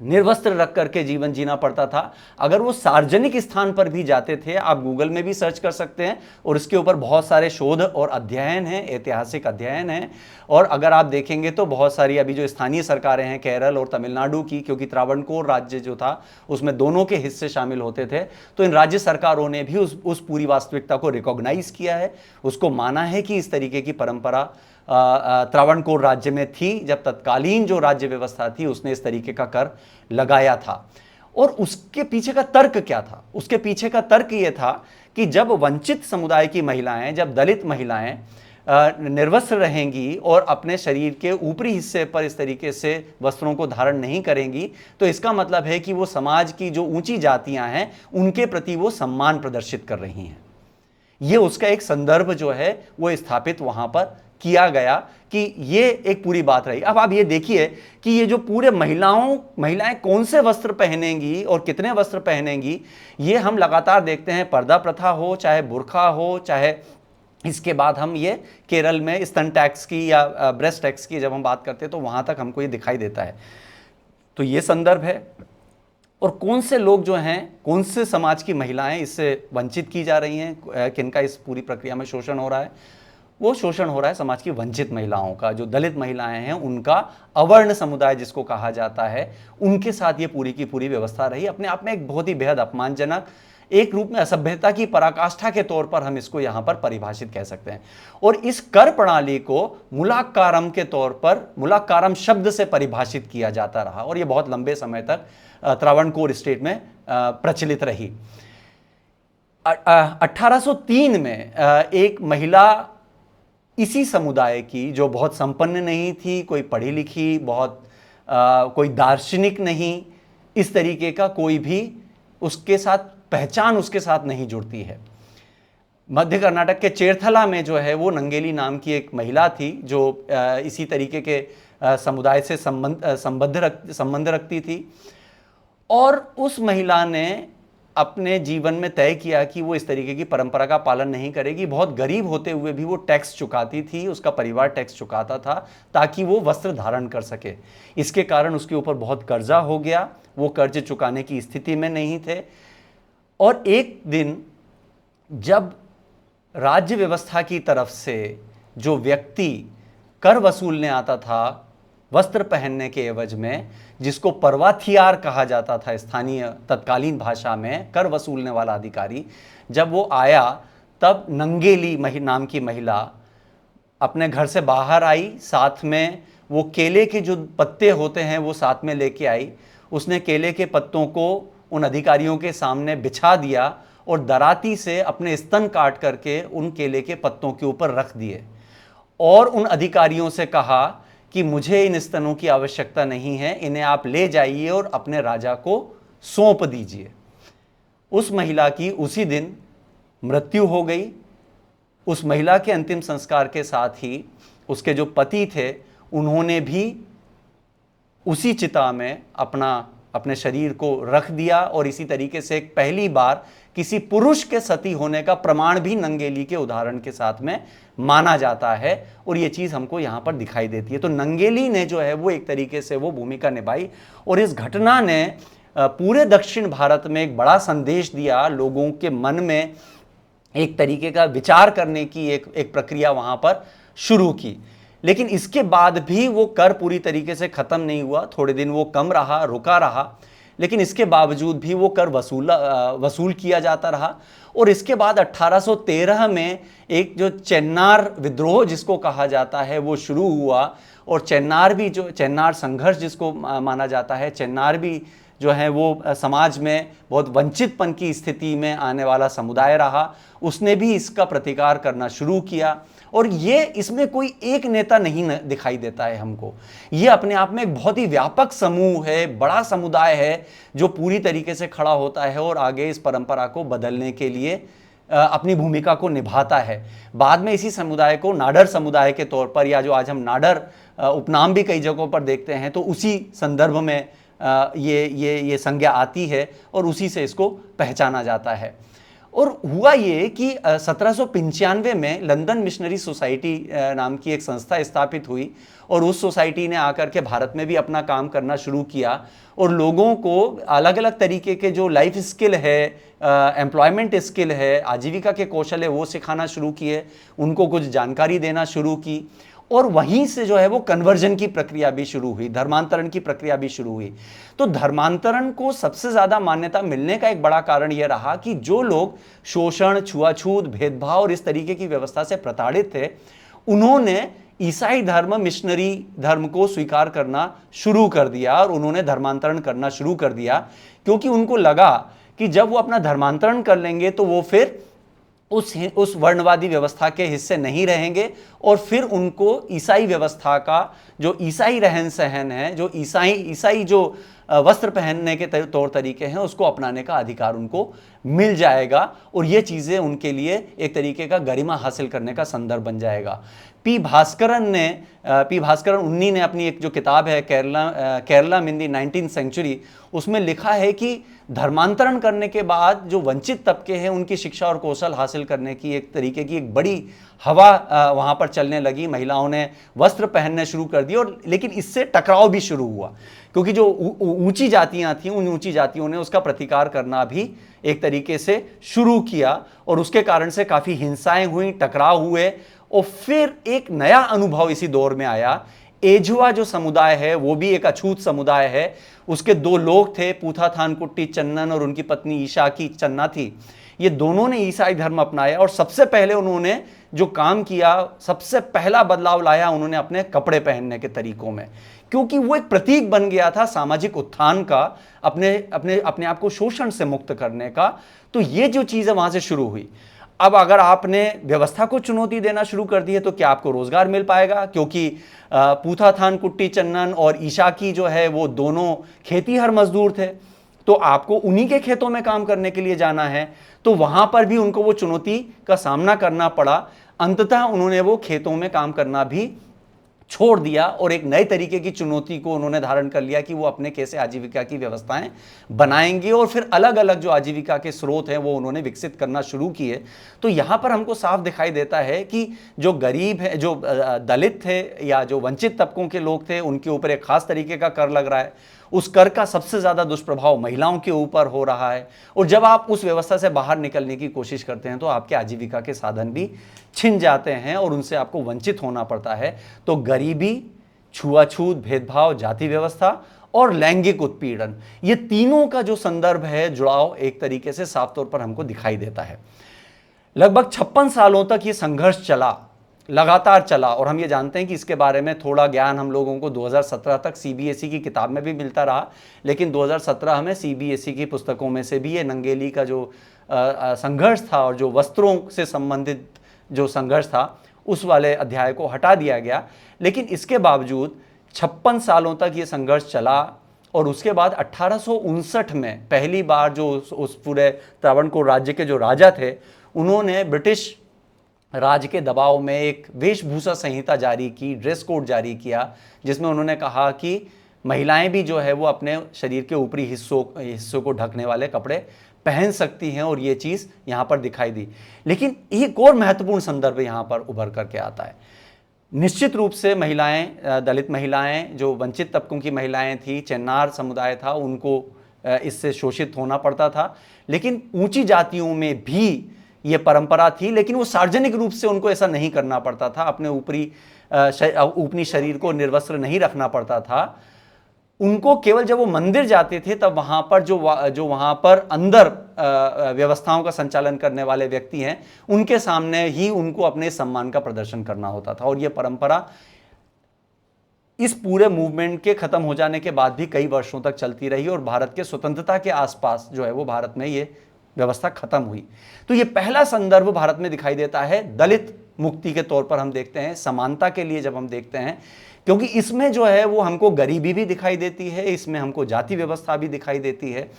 निर्वस्त्र रख करके जीवन जीना पड़ता था। अगर वो सार्वजनिक स्थान पर भी जाते थे, आप गूगल में भी सर्च कर सकते हैं और इसके ऊपर बहुत सारे शोध और अध्ययन हैं, ऐतिहासिक अध्ययन हैं। और अगर आप देखेंगे तो बहुत सारी अभी जो स्थानीय सरकारें हैं केरल और तमिलनाडु की, क्योंकि त्रावणकोर राज्य जो था उसमें दोनों के हिस्से शामिल होते थे, तो इन राज्य सरकारों ने भी उस पूरी वास्तविकता को रिकॉग्नाइज किया है, उसको माना है कि इस तरीके की परंपरा त्रावणकोर राज्य में थी। जब तत्कालीन जो राज्य व्यवस्था थी उसने इस तरीके का कर लगाया था। और उसके पीछे का तर्क क्या था? उसके पीछे का तर्क ये था कि जब वंचित समुदाय की महिलाएं, जब दलित महिलाएं निर्वस्त्र रहेंगी और अपने शरीर के ऊपरी हिस्से पर इस तरीके से वस्त्रों को धारण नहीं करेंगी, तो इसका मतलब है कि वो समाज की जो ऊंची जातियां हैं उनके प्रति वो सम्मान प्रदर्शित कर रही हैं। ये उसका एक संदर्भ जो है वो स्थापित वहां पर किया गया कि ये एक पूरी बात रही। अब आप ये देखिए कि ये जो पूरे महिलाएं कौन से वस्त्र पहनेंगी और कितने वस्त्र पहनेंगी, ये हम लगातार देखते हैं। पर्दा प्रथा हो, चाहे बुर्खा हो, चाहे इसके बाद हम ये केरल में स्तन टैक्स की या ब्रेस्ट टैक्स की जब हम बात करते हैं तो वहां तक हमको ये दिखाई देता है। तो ये संदर्भ है। और कौन से लोग जो हैं, कौन से समाज की महिलाएं इससे वंचित की जा रही हैं, किनका इस पूरी प्रक्रिया में शोषण हो रहा है? वो शोषण हो रहा है समाज की वंचित महिलाओं का। जो दलित महिलाएं हैं उनका, अवर्ण समुदाय जिसको कहा जाता है, उनके साथ ये पूरी की पूरी व्यवस्था रही। अपने आप में एक बहुत ही बेहद अपमानजनक, एक रूप में असभ्यता की पराकाष्ठा के तौर पर हम इसको यहाँ पर परिभाषित कह सकते हैं। और इस कर प्रणाली को मुलाक्कारम के तौर पर, मुलाक्कारम शब्द से परिभाषित किया जाता रहा और ये बहुत लंबे समय तक त्रावणकोर स्टेट में प्रचलित रही। 1803 में एक महिला इसी समुदाय की, जो बहुत संपन्न नहीं थी, कोई पढ़ी लिखी, बहुत कोई दार्शनिक नहीं, इस तरीके का कोई भी उसके साथ पहचान उसके साथ नहीं जुड़ती है। मध्य कर्नाटक के चेरथला में जो है वो नंगेली नाम की एक महिला थी जो इसी तरीके के समुदाय से संबंध रखती थी, और उस महिला ने अपने जीवन में तय किया कि वो इस तरीके की परंपरा का पालन नहीं करेगी। बहुत गरीब होते हुए भी वो टैक्स चुकाती थी, उसका परिवार टैक्स चुकाता था ताकि वो वस्त्र धारण कर सके। इसके कारण उसके ऊपर बहुत कर्जा हो गया, वो कर्ज चुकाने की स्थिति में नहीं थे। और एक दिन जब राज्य व्यवस्था की तरफ से जो व्यक्ति कर वसूलने आता था वस्त्र पहनने के एवज में, जिसको परवाथियार कहा जाता था स्थानीय तत्कालीन भाषा में, कर वसूलने वाला अधिकारी, जब वो आया तब नंगेली नाम की महिला अपने घर से बाहर आई। साथ में वो केले के जो पत्ते होते हैं वो साथ में लेके आई। उसने केले के पत्तों को उन अधिकारियों के सामने बिछा दिया और दराती से अपने स्तन काट करके उन केले के पत्तों के ऊपर रख दिए और उन अधिकारियों से कहा कि मुझे इन स्तनों की आवश्यकता नहीं है, इन्हें आप ले जाइए और अपने राजा को सौंप दीजिए। उस महिला की उसी दिन मृत्यु हो गई। उस महिला के अंतिम संस्कार के साथ ही उसके जो पति थे उन्होंने भी उसी चिता में अपने शरीर को रख दिया, और इसी तरीके से एक पहली बार किसी पुरुष के सती होने का प्रमाण भी नंगेली के उदाहरण के साथ में माना जाता है, और ये चीज हमको यहां पर दिखाई देती है। तो नंगेली ने जो है वो एक तरीके से वो भूमिका निभाई, और इस घटना ने पूरे दक्षिण भारत में एक बड़ा संदेश दिया, लोगों के मन में एक तरीके का विचार करने की एक प्रक्रिया वहां पर शुरू की। लेकिन इसके बाद भी वो कर पूरी तरीके से खत्म नहीं हुआ। थोड़े दिन वो कम रहा, रुका रहा, लेकिन इसके बावजूद भी वो कर वसूल किया जाता रहा। और इसके बाद 1813 में एक जो चेन्नार विद्रोह जिसको कहा जाता है वो शुरू हुआ, और चेन्नार संघर्ष जिसको माना जाता है, चेन्नार भी जो है वो समाज में बहुत वंचितपन की स्थिति में आने वाला समुदाय रहा। उसने भी इसका प्रतिकार करना शुरू किया, और ये इसमें कोई एक नेता नहीं दिखाई देता है हमको। ये अपने आप में एक बहुत ही व्यापक समूह है, बड़ा समुदाय है जो पूरी तरीके से खड़ा होता है और आगे इस परंपरा को बदलने के लिए अपनी भूमिका को निभाता है। बाद में इसी समुदाय को नाडर समुदाय के तौर पर, या जो आज हम नाडर उपनाम भी कई जगहों पर देखते हैं, तो उसी संदर्भ में ये संज्ञा आती है और उसी से इसको पहचाना जाता है। और हुआ ये कि 1795 में लंदन मिशनरी सोसाइटी नाम की एक संस्था स्थापित हुई, और उस सोसाइटी ने आकर के भारत में भी अपना काम करना शुरू किया, और लोगों को अलग अलग तरीके के जो लाइफ स्किल है, एम्प्लॉयमेंट स्किल है, आजीविका के कौशल है, वो सिखाना शुरू किए, उनको कुछ जानकारी देना शुरू की। और वहीं से जो है वो कन्वर्जन की प्रक्रिया भी शुरू हुई, धर्मांतरण की प्रक्रिया भी शुरू हुई। तो धर्मांतरण को सबसे ज्यादा मान्यता मिलने का एक बड़ा कारण यह रहा कि जो लोग शोषण, छुआछूत, भेदभाव और इस तरीके की व्यवस्था से प्रताड़ित थे, उन्होंने ईसाई धर्म, मिशनरी धर्म को स्वीकार करना शुरू कर दिया, और उन्होंने धर्मांतरण करना शुरू कर दिया, क्योंकि उनको लगा कि जब वो अपना धर्मांतरण कर लेंगे तो वो फिर उस वर्णवादी व्यवस्था के हिस्से नहीं रहेंगे, और फिर उनको ईसाई व्यवस्था का जो ईसाई रहन सहन है, जो ईसाई जो वस्त्र पहनने के तौर तरीके हैं, उसको अपनाने का अधिकार उनको मिल जाएगा, और ये चीज़ें उनके लिए एक तरीके का गरिमा हासिल करने का संदर्भ बन जाएगा। पी भास्करन उन्नी ने अपनी एक जो किताब है केरला इन दी 19th सेंचुरी, उसमें लिखा है कि धर्मांतरण करने के बाद जो वंचित तबके हैं उनकी शिक्षा और कौशल हासिल करने की एक तरीके की एक बड़ी हवा वहाँ पर चलने लगी। महिलाओं ने वस्त्र पहनने शुरू कर दिए, और लेकिन इससे टकराव भी शुरू हुआ, क्योंकि जो ऊंची जातियां थीं उन ऊंची जातियों ने उसका प्रतिकार करना भी एक तरीके से शुरू किया, और उसके कारण से काफ़ी हिंसाएं हुई, टकराव हुए। और फिर एक नया अनुभव इसी दौर में आया। एझुआ जो समुदाय है वो भी एक अछूत समुदाय है। उसके दो लोग थे, पूथा थानकुट्टी चन्नन और उनकी पत्नी ईशा की चन्ना थी। ये दोनों ने ईसाई धर्म अपनाया, और सबसे पहले उन्होंने जो काम किया, सबसे पहला बदलाव लाया उन्होंने अपने कपड़े पहनने के तरीकों में, क्योंकि वो एक प्रतीक बन गया था सामाजिक उत्थान का, अपने आप को शोषण से मुक्त करने का। तो ये जो चीज़ है वहाँ से शुरू हुई। अब अगर आपने व्यवस्था को चुनौती देना शुरू कर दी है तो क्या आपको रोजगार मिल पाएगा? क्योंकि पूथा थानकुट्टी चन्नन और ईशा की जो है वो दोनों खेतीहर मजदूर थे। तो आपको उन्हीं के खेतों में काम करने के लिए जाना है। तो वहां पर भी उनको वो चुनौती का सामना करना पड़ा। अंततः उन्होंने वो खेतों में काम करना भी छोड़ दिया और एक नए तरीके की चुनौती को उन्होंने धारण कर लिया कि वो अपने कैसे आजीविका की व्यवस्थाएं बनाएंगे, और फिर अलग अलग जो आजीविका के स्रोत हैं वो उन्होंने विकसित करना शुरू किए। तो यहां पर हमको साफ दिखाई देता है कि जो गरीब है, जो दलित थे या जो वंचित तबकों के लोग थे, उनके ऊपर एक खास तरीके का कर लग रहा है। उस कर का सबसे ज्यादा दुष्प्रभाव महिलाओं के ऊपर हो रहा है, और जब आप उस व्यवस्था से बाहर निकलने की कोशिश करते हैं तो आपके आजीविका के साधन भी छिन जाते हैं और उनसे आपको वंचित होना पड़ता है। तो गरीबी, छुआछूत, भेदभाव, जाति व्यवस्था और लैंगिक उत्पीड़न, ये तीनों का जो संदर्भ है, जुड़ाव एक तरीके से साफ तौर पर हमको दिखाई देता है। लगभग 56 सालों तक ये संघर्ष चला, लगातार चला, और हम ये जानते हैं कि इसके बारे में थोड़ा ज्ञान हम लोगों को 2017 तक सीबीएसई की किताब में भी मिलता रहा, लेकिन 2017 हमें सीबीएसई की पुस्तकों में से भी ये नंगेली का जो संघर्ष था और जो वस्त्रों से संबंधित जो संघर्ष था उस वाले अध्याय को हटा दिया गया। लेकिन इसके बावजूद 56 सालों तक ये संघर्ष चला, और उसके बाद 1859 में पहली बार जो उस पूरे त्रावणकोर राज्य के जो राजा थे, उन्होंने ब्रिटिश राज के दबाव में एक वेशभूषा संहिता जारी की, ड्रेस कोड जारी किया, जिसमें उन्होंने कहा कि महिलाएं भी जो है वो अपने शरीर के ऊपरी हिस्सों को ढकने वाले कपड़े पहन सकती हैं, और ये चीज़ यहाँ पर दिखाई दी। लेकिन एक और महत्वपूर्ण संदर्भ यहाँ पर उभर करके आता है। निश्चित रूप से महिलाएं, दलित महिलाएं, जो वंचित तबकों की महिलाएं थी, चेन्नार समुदाय था, उनको इससे शोषित होना पड़ता था। लेकिन ऊंची जातियों में भी ये परंपरा थी, लेकिन वो सार्वजनिक रूप से उनको ऐसा नहीं करना पड़ता था, अपने ऊपरी शरीर को निर्वस्त्र नहीं रखना पड़ता था। उनको केवल जब वो मंदिर जाते थे तब वहां पर जो वहां पर अंदर व्यवस्थाओं का संचालन करने वाले व्यक्ति हैं, उनके सामने ही उनको अपने सम्मान का प्रदर्शन करना होता था। और ये परंपरा इस पूरे मूवमेंट के खत्म हो जाने के बाद भी कई वर्षों तक चलती रही, और भारत के स्वतंत्रता के आसपास जो है वो भारत में ये व्यवस्था खत्म हुई। तो ये पहला संदर्भ भारत में दिखाई देता है दलित मुक्ति के तौर पर हम देखते हैं, समानता के लिए जब हम देखते हैं, क्योंकि इसमें जो है वो हमको गरीबी भी दिखाई देती है, इसमें हमको जाति व्यवस्था भी दिखाई देती है,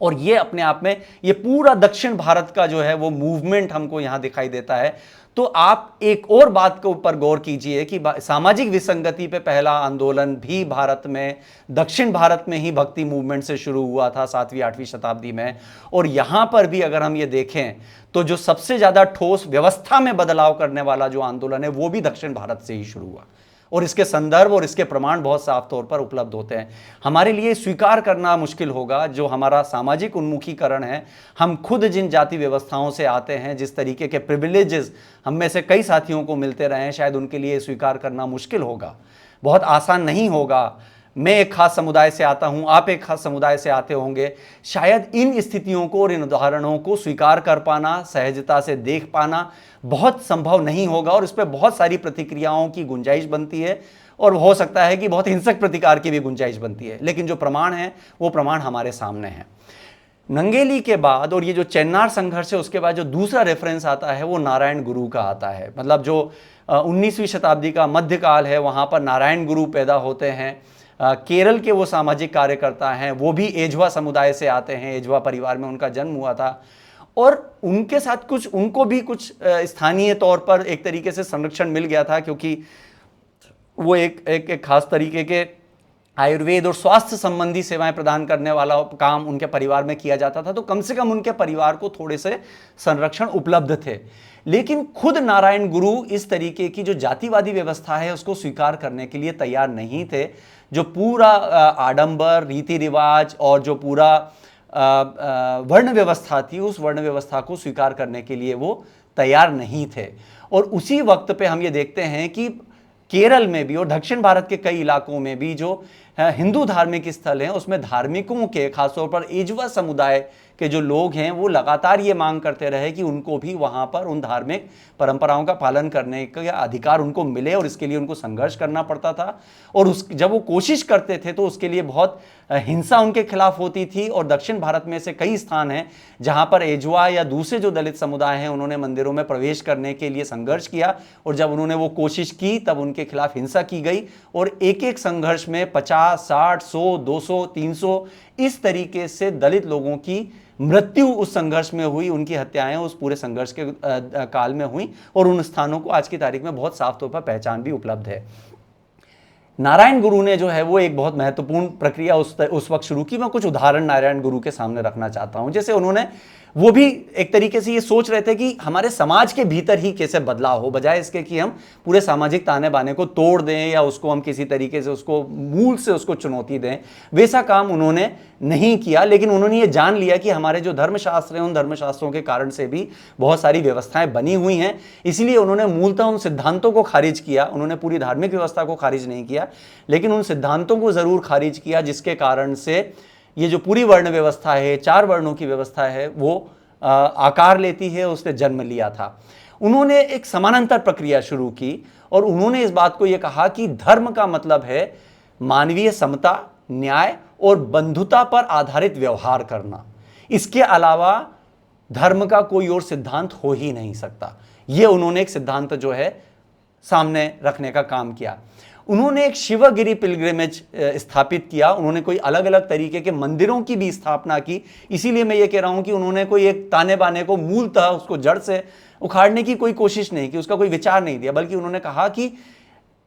और ये अपने आप में ये पूरा दक्षिण भारत का जो है वो मूवमेंट हमको यहां दिखाई देता है। तो आप एक और बात के ऊपर गौर कीजिए कि सामाजिक विसंगति पे पहला आंदोलन भी भारत में, दक्षिण भारत में ही भक्ति मूवमेंट से शुरू हुआ था 7वीं 8वीं शताब्दी में, और यहां पर भी अगर हम ये देखें तो जो सबसे ज्यादा ठोस व्यवस्था में बदलाव करने वाला जो आंदोलन है वो भी दक्षिण भारत से ही शुरू हुआ, और इसके संदर्भ और इसके प्रमाण बहुत साफ तौर पर उपलब्ध होते हैं। हमारे लिए स्वीकार करना मुश्किल होगा जो हमारा सामाजिक उन्मुखीकरण है, हम खुद जिन जाति व्यवस्थाओं से आते हैं, जिस तरीके के प्रिविलेजेस हम में से कई साथियों को मिलते रहे हैं, शायद उनके लिए स्वीकार करना मुश्किल होगा, बहुत आसान नहीं होगा। मैं एक खास समुदाय से आता हूं, आप एक खास समुदाय से आते होंगे, शायद इन स्थितियों को और इन उदाहरणों को स्वीकार कर पाना, सहजता से देख पाना बहुत संभव नहीं होगा, और इस पर बहुत सारी प्रतिक्रियाओं की गुंजाइश बनती है, और हो सकता है कि बहुत हिंसक प्रतिकार की भी गुंजाइश बनती है। लेकिन जो प्रमाण है वो प्रमाण हमारे सामने है। नंगेली के बाद और ये जो चेन्नार संघर्ष है, उसके बाद जो दूसरा रेफरेंस आता है वो नारायण गुरु का आता है। मतलब जो 19वीं शताब्दी का मध्यकाल है, वहाँ पर नारायण गुरु पैदा होते हैं। केरल के वो सामाजिक कार्यकर्ता हैं, वो भी एजवा समुदाय से आते हैं, एजवा परिवार में उनका जन्म हुआ था, और उनके साथ उनको भी कुछ स्थानीय तौर पर एक तरीके से संरक्षण मिल गया था, क्योंकि वो एक खास तरीके के आयुर्वेद और स्वास्थ्य संबंधी सेवाएं प्रदान करने वाला काम उनके परिवार में किया जाता था, तो कम से कम उनके परिवार को थोड़े से संरक्षण उपलब्ध थे। लेकिन खुद नारायण गुरु इस तरीके की जो जातिवादी व्यवस्था है उसको स्वीकार करने के लिए तैयार नहीं थे। जो पूरा आडंबर, रीति रिवाज और जो पूरा वर्ण व्यवस्था थी, उस वर्ण व्यवस्था को स्वीकार करने के लिए वो तैयार नहीं थे। और उसी वक्त पे हम ये देखते हैं कि केरल में भी और दक्षिण भारत के कई इलाकों में भी जो हिंदू धार्मिक स्थल हैं, उसमें धार्मिकों के, खासतौर पर एजवा समुदाय के जो लोग हैं, वो लगातार ये मांग करते रहे कि उनको भी वहाँ पर उन धार्मिक परंपराओं का पालन करने का अधिकार उनको मिले, और इसके लिए उनको संघर्ष करना पड़ता था। और जब वो कोशिश करते थे तो उसके लिए बहुत हिंसा उनके खिलाफ होती थी। और दक्षिण भारत में से कई स्थान हैं जहाँ पर एजवा या दूसरे जो दलित समुदाय हैं, उन्होंने मंदिरों में प्रवेश करने के लिए संघर्ष किया, और जब उन्होंने वो कोशिश की तब उनके खिलाफ हिंसा की गई, और एक एक संघर्ष में 50 50, 60, 100, 200, 300 इस तरीके से दलित लोगों की मृत्यु उस संघर्ष में हुई, उनकी हत्याएं उस पूरे संघर्ष के काल में हुई और उन स्थानों को आज की तारीख में बहुत साफ तौर पर पहचान भी उपलब्ध है। नारायण गुरु ने जो है वो एक बहुत महत्वपूर्ण प्रक्रिया उस वक्त शुरू की। मैं कुछ उदाहरण नारायण गुरु के सामने रखना चाहता हूं। जैसे उन्होंने वो भी एक तरीके से ये सोच रहे थे कि हमारे समाज के भीतर ही कैसे बदलाव हो, बजाय इसके कि हम पूरे सामाजिक ताने बाने को तोड़ दें या उसको हम किसी तरीके से उसको मूल से उसको चुनौती दें। वैसा काम उन्होंने नहीं किया, लेकिन उन्होंने ये जान लिया कि हमारे जो धर्मशास्त्र हैं उन धर्मशास्त्रों के कारण से भी बहुत सारी व्यवस्थाएं बनी हुई हैं। इसलिए उन्होंने मूलतः उन सिद्धांतों को खारिज किया। उन्होंने पूरी धार्मिक व्यवस्था को खारिज नहीं किया, लेकिन उन सिद्धांतों को जरूर खारिज किया जिसके कारण से ये जो पूरी वर्ण व्यवस्था है, 4 वर्णों की व्यवस्था है, वो आकार लेती है, उसने जन्म लिया था। उन्होंने एक समानांतर प्रक्रिया शुरू की और उन्होंने इस बात को यह कहा कि धर्म का मतलब है मानवीय समता, न्याय और बंधुता पर आधारित व्यवहार करना। इसके अलावा धर्म का कोई और सिद्धांत हो ही नहीं सकता। यह उन्होंने एक सिद्धांत जो है सामने रखने का काम किया। उन्होंने एक शिवगिरी पिलग्रिमेज स्थापित किया। उन्होंने कोई अलग अलग तरीके के मंदिरों की भी स्थापना की। इसीलिए मैं ये कह रहा हूं कि उन्होंने कोई एक ताने बाने को मूलतः उसको जड़ से उखाड़ने की कोई कोशिश नहीं की, उसका कोई विचार नहीं दिया, बल्कि उन्होंने कहा कि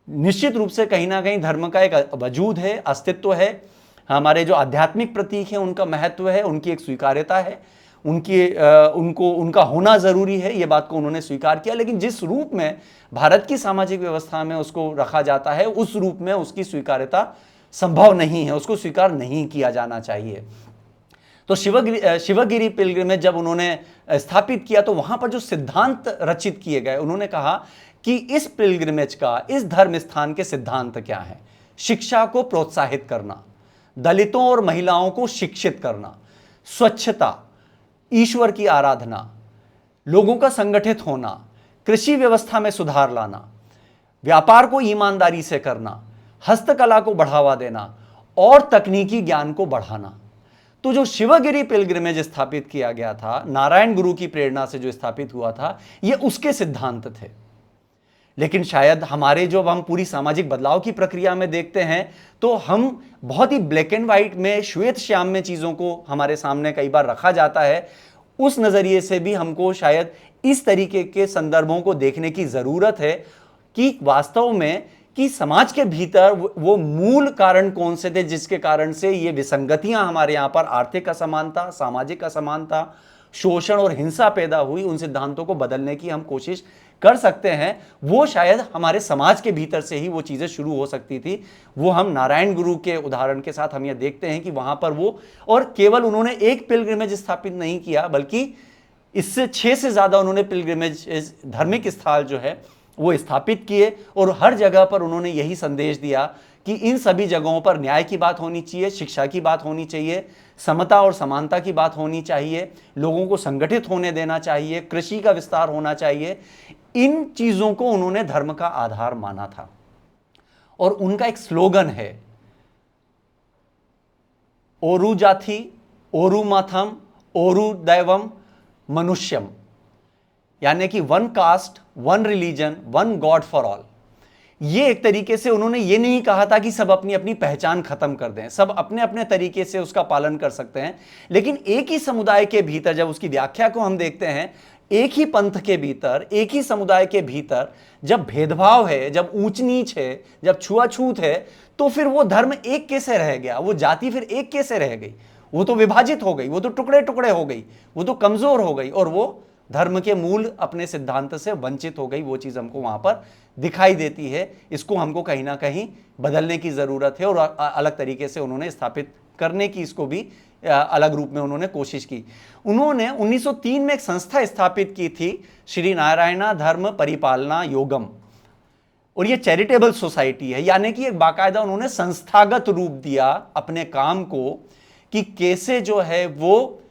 निश्चित रूप से कहीं ना कहीं धर्म का एक वजूद है, अस्तित्व है, हमारे जो आध्यात्मिक प्रतीक है उनका महत्व है, उनकी एक स्वीकार्यता है, उनका होना जरूरी है। ये बात को उन्होंने स्वीकार किया। लेकिन जिस रूप में भारत की सामाजिक व्यवस्था में उसको रखा जाता है, उस रूप में उसकी स्वीकार्यता संभव नहीं है, उसको स्वीकार नहीं किया जाना चाहिए। तो शिवगिरी पिलग्रिमेज जब उन्होंने स्थापित किया तो वहां पर जो सिद्धांत रचित किए गए, उन्होंने कहा कि इस पिलग्रिमेज का, इस धर्म स्थान के सिद्धांत क्या है। शिक्षा को प्रोत्साहित करना, दलितों और महिलाओं को शिक्षित करना, स्वच्छता, ईश्वर की आराधना, लोगों का संगठित होना, कृषि व्यवस्था में सुधार लाना, व्यापार को ईमानदारी से करना, हस्तकला को बढ़ावा देना और तकनीकी ज्ञान को बढ़ाना। तो जो शिवगिरी पिलग्रिमेज स्थापित किया गया था, नारायण गुरु की प्रेरणा से जो स्थापित हुआ था, ये उसके सिद्धांत थे। लेकिन शायद हमारे जो हम पूरी सामाजिक बदलाव की प्रक्रिया में देखते हैं तो हम बहुत ही ब्लैक एंड व्हाइट में, श्वेत श्याम में चीज़ों को हमारे सामने कई बार रखा जाता है। उस नज़रिए से भी हमको शायद इस तरीके के संदर्भों को देखने की ज़रूरत है कि वास्तव में कि समाज के भीतर वो मूल कारण कौन से थे जिसके कारण से ये विसंगतियां हमारे यहाँ पर, आर्थिक असमानता, सामाजिक असमानता, शोषण और हिंसा पैदा हुई। उन सिद्धांतों को बदलने की हम कोशिश कर सकते हैं। वो शायद हमारे समाज के भीतर से ही वो चीज़ें शुरू हो सकती थी। वो हम नारायण गुरु के उदाहरण के साथ हम ये देखते हैं कि वहाँ पर वो, और केवल उन्होंने एक पिलग्रिमेज स्थापित नहीं किया बल्कि इससे 6 से ज़्यादा उन्होंने पिलग्रिमेज, धार्मिक स्थल जो है वो स्थापित किए। और हर जगह पर उन्होंने यही संदेश दिया कि इन सभी जगहों पर न्याय की बात होनी चाहिए, शिक्षा की बात होनी चाहिए, समता और समानता की बात होनी चाहिए, लोगों को संगठित होने देना चाहिए, कृषि का विस्तार होना चाहिए। इन चीज़ों को उन्होंने धर्म का आधार माना था। और उनका एक स्लोगन है, ओरु जाति, ओरु माथम, ओरु दैवम, मनुष्यम, यानी कि 1 caste, 1 religion, 1 god for all. ये एक तरीके से उन्होंने ये नहीं कहा था कि सब अपनी अपनी पहचान खत्म कर दें, सब अपने अपने तरीके से उसका पालन कर सकते हैं, लेकिन एक ही समुदाय के भीतर जब उसकी व्याख्या को हम देखते हैं, एक ही पंथ के भीतर, एक ही समुदाय के भीतर जब भेदभाव है, जब ऊंच नीच है, जब छुआछूत है, तो फिर वो धर्म एक कैसे रह गया, वो जाति फिर एक कैसे रह गई? वो तो विभाजित हो गई, वो तो टुकड़े टुकड़े हो गई, वो तो कमजोर हो गई और वो धर्म के मूल अपने सिद्धांत से वंचित हो गई। वो चीज़ हमको वहाँ पर दिखाई देती है। इसको हमको कहीं ना कहीं बदलने की ज़रूरत है और अलग तरीके से उन्होंने स्थापित करने की, इसको भी अलग रूप में उन्होंने कोशिश की। उन्होंने 1903 में एक संस्था स्थापित की थी, श्री नारायणा धर्म परिपालना योगम, और ये चैरिटेबल सोसाइटी है, यानी कि एक बाकायदा उन्होंने संस्थागत रूप दिया अपने काम को कि कैसे जो है वो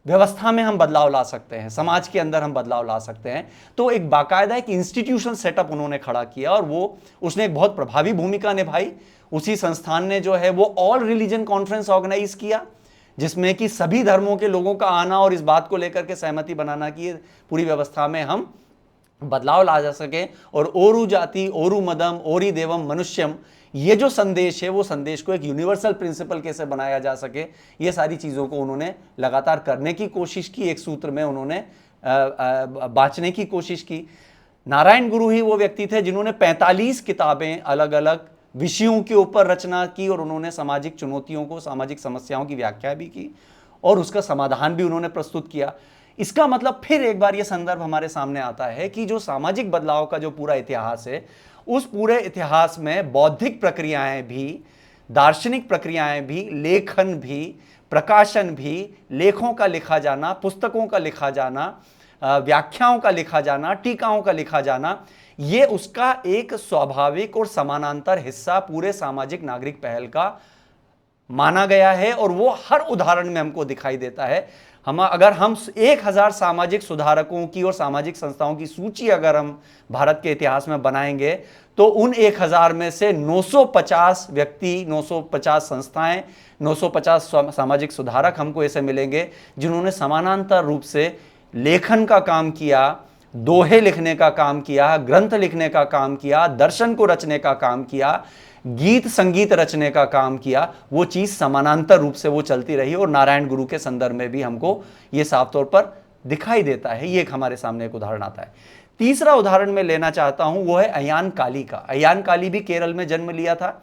व्यवस्था में हम बदलाव ला सकते हैं, समाज के अंदर हम बदलाव ला सकते हैं। तो एक बाकायदा एक इंस्टीट्यूशन सेटअप उन्होंने खड़ा किया और वो उसने एक बहुत प्रभावी भूमिका निभाई। उसी संस्थान ने जो है वो ऑल रिलीजन कॉन्फ्रेंस ऑर्गेनाइज किया, जिसमें कि सभी धर्मों के लोगों का आना और इस बात को लेकर के सहमति बनाना कि पूरी व्यवस्था में हम बदलाव ला जा सके और ओरु जाति ओरु मदम ओरी देवम मनुष्यम, ये जो संदेश है वो संदेश को एक यूनिवर्सल प्रिंसिपल कैसे बनाया जा सके, ये सारी चीज़ों को उन्होंने लगातार करने की कोशिश की, एक सूत्र में उन्होंने बांचने की कोशिश की। नारायण गुरु ही वो व्यक्ति थे जिन्होंने 45 किताबें अलग अलग विषयों के ऊपर रचना की और उन्होंने सामाजिक चुनौतियों को, सामाजिक समस्याओं की व्याख्या भी की और उसका समाधान भी उन्होंने प्रस्तुत किया। इसका मतलब फिर एक बार ये संदर्भ हमारे सामने आता है कि जो सामाजिक बदलाव का जो पूरा इतिहास है, उस पूरे इतिहास में बौद्धिक प्रक्रियाएं भी, दार्शनिक प्रक्रियाएं भी, लेखन भी, प्रकाशन भी, लेखों का लिखा जाना, पुस्तकों का लिखा जाना, व्याख्याओं का लिखा जाना, टीकाओं का लिखा जाना, ये उसका एक स्वाभाविक और समानांतर हिस्सा पूरे सामाजिक नागरिक पहल का माना गया है और वो हर उदाहरण में हमको दिखाई देता है। अगर हम 1000 सामाजिक सुधारकों की और सामाजिक संस्थाओं की सूची अगर हम भारत के इतिहास में बनाएंगे तो उन 1000 में से 950 व्यक्ति, 950 संस्थाएं, 950 सामाजिक सुधारक हमको ऐसे मिलेंगे जिन्होंने समानांतर रूप से लेखन का काम किया, दोहे लिखने का काम किया, ग्रंथ लिखने का काम किया, दर्शन को रचने का काम किया, गीत संगीत रचने का काम किया। वो चीज समानांतर रूप से वो चलती रही और नारायण गुरु के संदर्भ में भी हमको ये साफ तौर पर दिखाई देता है। ये एक हमारे सामने एक उदाहरण आता है। तीसरा उदाहरण मैं लेना चाहता हूं वो है अयान काली का। अयान काली भी केरल में जन्म लिया था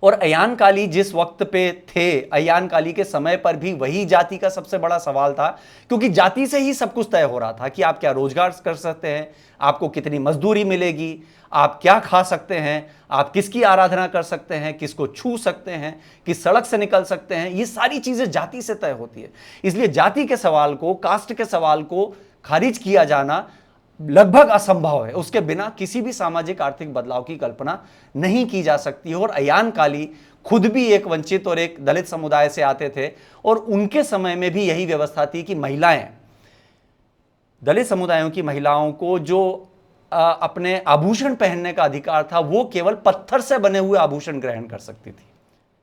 और अयान काली जिस वक्त पे थे, अयान काली के समय पर भी वही जाति का सबसे बड़ा सवाल था, क्योंकि जाति से ही सब कुछ तय हो रहा था कि आप क्या रोजगार कर सकते हैं, आपको कितनी मजदूरी मिलेगी, आप क्या खा सकते हैं, आप किसकी आराधना कर सकते हैं, किसको छू सकते हैं, किस सड़क से निकल सकते हैं, ये सारी चीजें जाति से तय होती है। इसलिए जाति के सवाल को, कास्ट के सवाल को खारिज किया जाना लगभग असंभव है। उसके बिना किसी भी सामाजिक आर्थिक बदलाव की कल्पना नहीं की जा सकती है। और अयान काली खुद भी एक वंचित और एक दलित समुदाय से आते थे और उनके समय में भी यही व्यवस्था थी कि महिलाएं, दलित समुदायों की महिलाओं को जो अपने आभूषण पहनने का अधिकार था वो केवल पत्थर से बने हुए आभूषण ग्रहण कर सकती थी,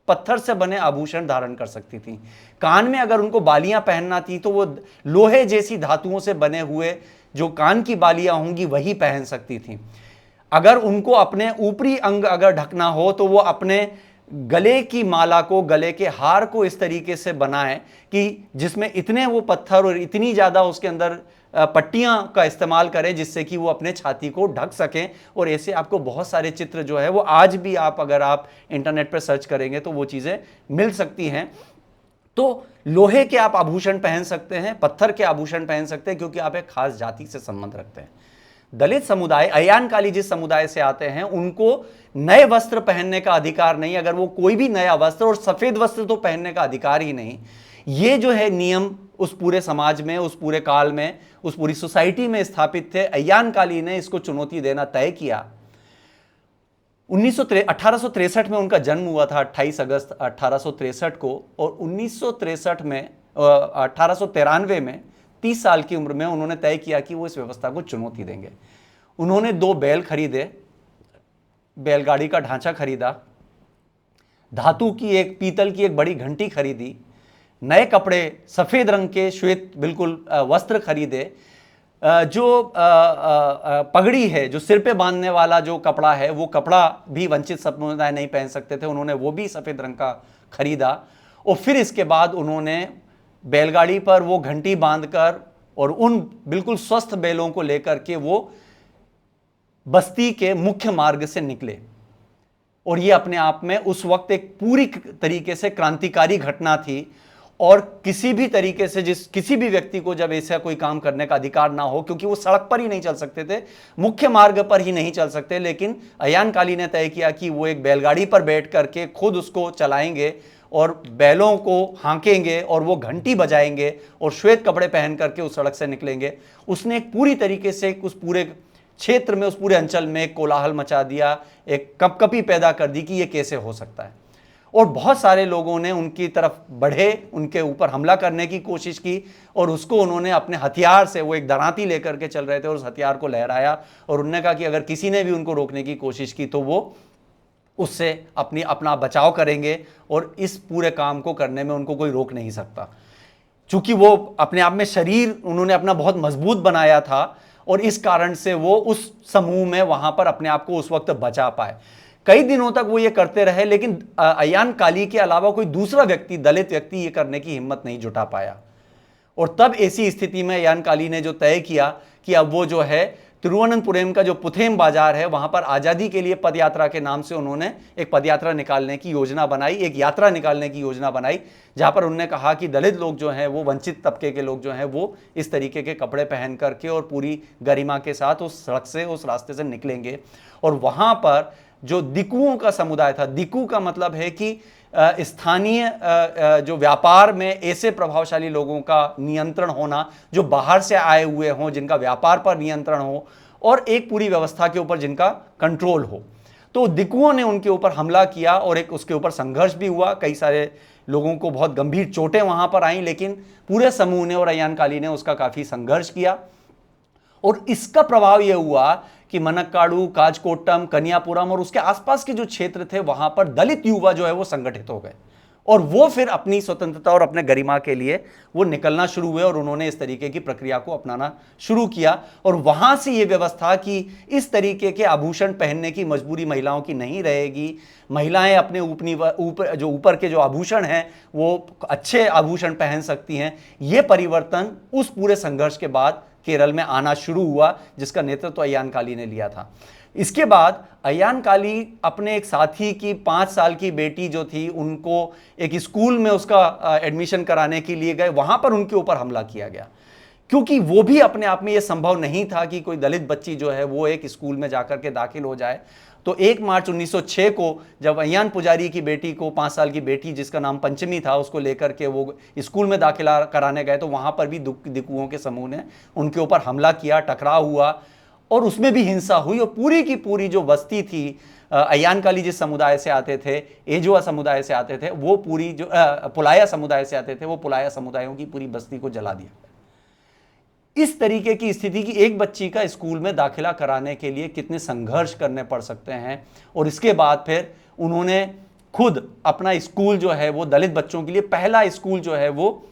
पत्थर से बने आभूषण धारण कर सकती थी। कान में अगर उनको बालियां पहनना थी तो वो लोहे जैसी धातुओं से बने हुए जो कान की बालियां होंगी वही पहन सकती थी। अगर उनको अपने ऊपरी अंग अगर ढकना हो तो वो अपने गले की माला को, गले के हार को इस तरीके से बनाएं कि जिसमें इतने वो पत्थर और इतनी ज़्यादा उसके अंदर पट्टियां का इस्तेमाल करें जिससे कि वो अपने छाती को ढक सकें। और ऐसे आपको बहुत सारे चित्र जो है वो आज भी आप अगर आप इंटरनेट पर सर्च करेंगे तो वो चीज़ें मिल सकती हैं। तो लोहे के आप आभूषण पहन सकते हैं, पत्थर के आभूषण पहन सकते हैं, क्योंकि आप एक खास जाति से संबंध रखते हैं। दलित समुदाय, अयान काली जिस समुदाय से आते हैं, उनको नए वस्त्र पहनने का अधिकार नहीं। अगर वो कोई भी नया वस्त्र, और सफेद वस्त्र तो पहनने का अधिकार ही नहीं। ये जो है नियम उस पूरे समाज में, उस पूरे काल में, उस पूरी सोसाइटी में स्थापित थे। अयान काली ने इसको चुनौती देना तय किया। 1863 में उनका जन्म हुआ था, 28 अगस्त 1863 को। और 1963 में 1893 में 30 साल की उम्र में उन्होंने तय किया कि वो इस व्यवस्था को चुनौती देंगे। उन्होंने 2 बैल खरीदे, बैलगाड़ी का ढांचा खरीदा, धातु की एक, पीतल की एक बड़ी घंटी खरीदी, नए कपड़े सफेद रंग के श्वेत बिल्कुल वस्त्र खरीदे। जो पगड़ी है, जो सिर पे बांधने वाला जो कपड़ा है, वो कपड़ा भी वंचित समुदाय नहीं पहन सकते थे, उन्होंने वो भी सफेद रंग का खरीदा। और फिर इसके बाद उन्होंने बैलगाड़ी पर वो घंटी बांधकर और उन बिल्कुल स्वस्थ बैलों को लेकर के वो बस्ती के मुख्य मार्ग से निकले। और ये अपने आप में उस वक्त एक पूरी तरीके से क्रांतिकारी घटना थी। और किसी भी तरीके से किसी भी व्यक्ति को जब ऐसा कोई काम करने का अधिकार ना हो, क्योंकि वो सड़क पर ही नहीं चल सकते थे, मुख्य मार्ग पर ही नहीं चल सकते, लेकिन अयान काली ने तय किया कि वो एक बैलगाड़ी पर बैठ करके खुद उसको चलाएंगे और बैलों को हाँकेंगे और वो घंटी बजाएंगे और श्वेत कपड़े पहन करके उस सड़क से निकलेंगे। उसने एक पूरी तरीके से उस पूरे क्षेत्र में, उस पूरे अंचल में एक कोलाहल मचा दिया, एक कपकपी पैदा कर दी कि ये कैसे हो सकता है। और बहुत सारे लोगों ने उनकी तरफ बढ़े, उनके ऊपर हमला करने की कोशिश की और उसको उन्होंने अपने हथियार से, वो एक दराती लेकर के चल रहे थे और उस हथियार को लहराया और उन्होंने कहा कि अगर किसी ने भी उनको रोकने की कोशिश की तो वो उससे अपना बचाव करेंगे और इस पूरे काम को करने में उनको कोई रोक नहीं सकता। चूंकि वो अपने आप में शरीर उन्होंने अपना बहुत मजबूत बनाया था और इस कारण से वो उस समूह में वहां पर अपने आप को उस वक्त बचा पाए। कई दिनों तक वो ये करते रहे, लेकिन अयान काली के अलावा कोई दूसरा व्यक्ति, दलित व्यक्ति, ये करने की हिम्मत नहीं जुटा पाया। और तब ऐसी स्थिति में अयान काली ने जो तय किया कि अब वो जो है तिरुवनंतपुरम का जो पुथेम बाजार है वहां पर आज़ादी के लिए पदयात्रा के नाम से उन्होंने एक पदयात्रा निकालने की योजना बनाई, एक यात्रा निकालने की योजना बनाई, जहां पर उन्होंने कहा कि दलित लोग जो हैं, वो वंचित तबके के लोग जो हैं, वो इस तरीके के कपड़े पहन करके और पूरी गरिमा के साथ उस सड़क से, उस रास्ते से निकलेंगे। और वहां पर जो दिकुओं का समुदाय था, दिकु का मतलब है कि स्थानीय जो व्यापार में ऐसे प्रभावशाली लोगों का नियंत्रण होना जो बाहर से आए हुए हों, जिनका व्यापार पर नियंत्रण हो और एक पूरी व्यवस्था के ऊपर जिनका कंट्रोल हो। तो दिकुओं ने उनके ऊपर हमला किया और एक उसके ऊपर संघर्ष भी हुआ। कई सारे लोगों को बहुत गंभीर चोटें वहां पर आईं, लेकिन पूरे समूह ने और अयान काली ने उसका काफी संघर्ष किया। और इसका प्रभाव यह हुआ कि मनक्काडु, काजकोट्टम, कन्यापुरम और उसके आसपास के जो क्षेत्र थे वहां पर दलित युवा जो है वो संगठित हो गए और वो फिर अपनी स्वतंत्रता और अपने गरिमा के लिए वो निकलना शुरू हुए और उन्होंने इस तरीके की प्रक्रिया को अपनाना शुरू किया। और वहां से ये व्यवस्था कि इस तरीके के आभूषण पहनने की मजबूरी महिलाओं की नहीं रहेगी, महिलाएं अपने ऊपर के जो आभूषण हैं वो अच्छे आभूषण पहन सकती हैं। ये परिवर्तन उस पूरे संघर्ष के बाद केरल में आना शुरू हुआ, जिसका नेतृत्व अयान काली ने लिया था। इसके बाद अयान काली अपने एक साथी की 5 साल की बेटी जो थी, उनको एक स्कूल में उसका एडमिशन कराने के लिए गए, वहां पर उनके ऊपर हमला किया गया, क्योंकि वो भी अपने आप में ये संभव नहीं था कि कोई दलित बच्ची जो है वो एक स्कूल में जाकर के दाखिल हो जाए। तो 1 मार्च 1906 को जब अयान पुजारी की बेटी को, 5 साल की बेटी जिसका नाम पंचमी था, उसको लेकर के वो स्कूल में दाखिला कराने गए, तो वहां पर भी दिकुओं के समूह ने उनके ऊपर हमला किया, टकराव हुआ और उसमें भी हिंसा हुई। और पूरी की पूरी जो बस्ती थी, अयान काली जिस समुदाय से आते थे, एजुआ समुदाय से आते थे, वो पूरी जो पुलाया समुदाय से आते थे, वो पुलाया समुदायों की पूरी बस्ती को जला दिया। इस तरीके की स्थिति की एक बच्ची का स्कूल में दाखिला कराने के लिए कितने संघर्ष करने पड़ सकते हैं। और इसके बाद फिर उन्होंने खुद अपना स्कूल जो है वो दलित बच्चों के लिए पहला स्कूल जो है वो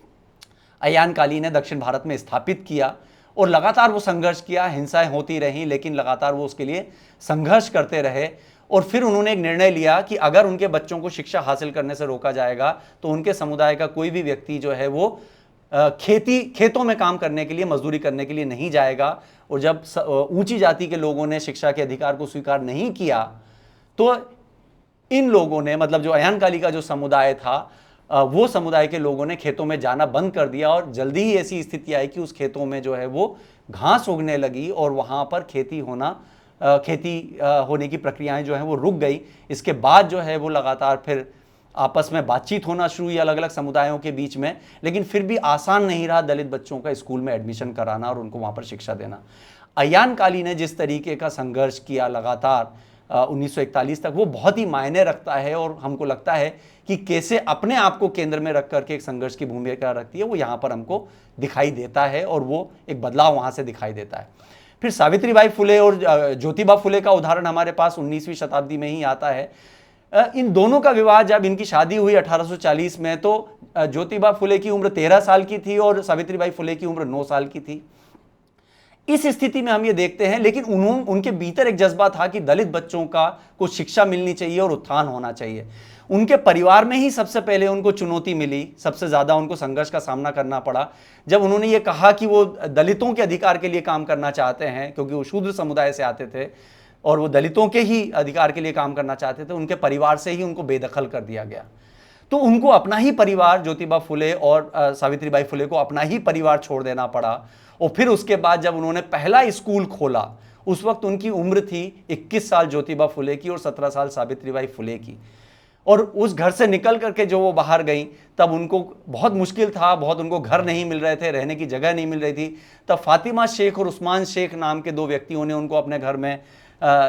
अयान काली ने दक्षिण भारत में स्थापित किया। और लगातार वो संघर्ष किया, हिंसाएं होती रहीं, लेकिन लगातार वो उसके लिए संघर्ष करते रहे। और फिर उन्होंने एक निर्णय लिया कि अगर उनके बच्चों को शिक्षा हासिल करने से रोका जाएगा तो उनके समुदाय का कोई भी व्यक्ति जो है वो खेतों में काम करने के लिए, मजदूरी करने के लिए नहीं जाएगा। और जब ऊंची जाति के लोगों ने शिक्षा के अधिकार को स्वीकार नहीं किया तो इन लोगों ने, मतलब जो अयान काली का जो समुदाय था, वो समुदाय के लोगों ने खेतों में जाना बंद कर दिया। और जल्दी ही ऐसी स्थिति आई कि उस खेतों में जो है वो घास उगने लगी और वहां पर खेती होने की प्रक्रियाएं जो है वो रुक गई। इसके बाद जो है वो लगातार फिर आपस में बातचीत होना शुरू हुई अलग अलग समुदायों के बीच में, लेकिन फिर भी आसान नहीं रहा दलित बच्चों का स्कूल में एडमिशन कराना और उनको वहां पर शिक्षा देना। अयान काली ने जिस तरीके का संघर्ष किया लगातार 1941 तक, वो बहुत ही मायने रखता है। और हमको लगता है कि कैसे अपने आप को केंद्र में रख करके एक संघर्ष की भूमिका रखती है, वो यहाँ पर हमको दिखाई देता है और वो एक बदलाव वहाँ से दिखाई देता है। फिर सावित्रीबाई फुले और ज्योतिबा फुले का उदाहरण हमारे पास 19वीं शताब्दी में ही आता है। इन दोनों का विवाह, जब इनकी शादी हुई 1840 में, तो ज्योतिबा फुले की उम्र 13 साल की थी और सावित्रीबाई फुले की उम्र 9 साल की थी। इस स्थिति में हम ये देखते हैं, लेकिन उनके भीतर एक जज्बा था कि दलित बच्चों को शिक्षा मिलनी चाहिए और उत्थान होना चाहिए। उनके परिवार में ही सबसे पहले उनको चुनौती मिली, सबसे ज्यादा उनको संघर्ष का सामना करना पड़ा जब उन्होंने ये कहा कि वो दलितों के अधिकार के लिए काम करना चाहते हैं, क्योंकि वो शूद्र समुदाय से आते थे और वो दलितों के ही अधिकार के लिए काम करना चाहते थे। उनके परिवार से ही उनको बेदखल कर दिया गया। तो उनको अपना ही परिवार, ज्योतिबा फुले और सावित्रीबाई फुले को अपना ही परिवार छोड़ देना पड़ा। और फिर उसके बाद जब उन्होंने पहला स्कूल खोला, उस वक्त उनकी उम्र थी 21 साल ज्योतिबा फुले की और 17 साल सावित्रीबाई फुले की। और उस घर से निकल करके जो वो बाहर गई, तब उनको बहुत मुश्किल था, बहुत उनको घर नहीं मिल रहे थे, रहने की जगह नहीं मिल रही थी। तब फातिमा शेख और उस्मान शेख नाम के 2 व्यक्तियों ने उनको अपने घर में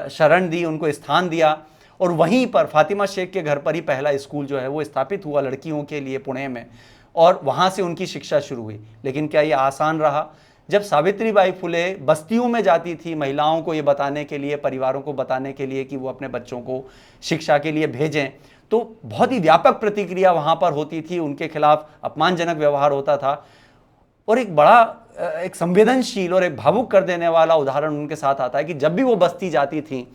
शरण दी, उनको स्थान दिया। और वहीं पर फातिमा शेख के घर पर ही पहला स्कूल जो है वो स्थापित हुआ लड़कियों के लिए पुणे में, और वहाँ से उनकी शिक्षा शुरू हुई। लेकिन क्या ये आसान रहा? जब सावित्रीबाई फुले बस्तियों में जाती थी महिलाओं को ये बताने के लिए, परिवारों को बताने के लिए कि वो अपने बच्चों को शिक्षा के लिए भेजें, तो बहुत ही व्यापक प्रतिक्रिया वहाँ पर होती थी, उनके खिलाफ अपमानजनक व्यवहार होता था। और एक बड़ा एक संवेदनशील और एक भावुक कर देने वाला उदाहरण उनके साथ आता है कि जब भी वो बस्ती जाती थी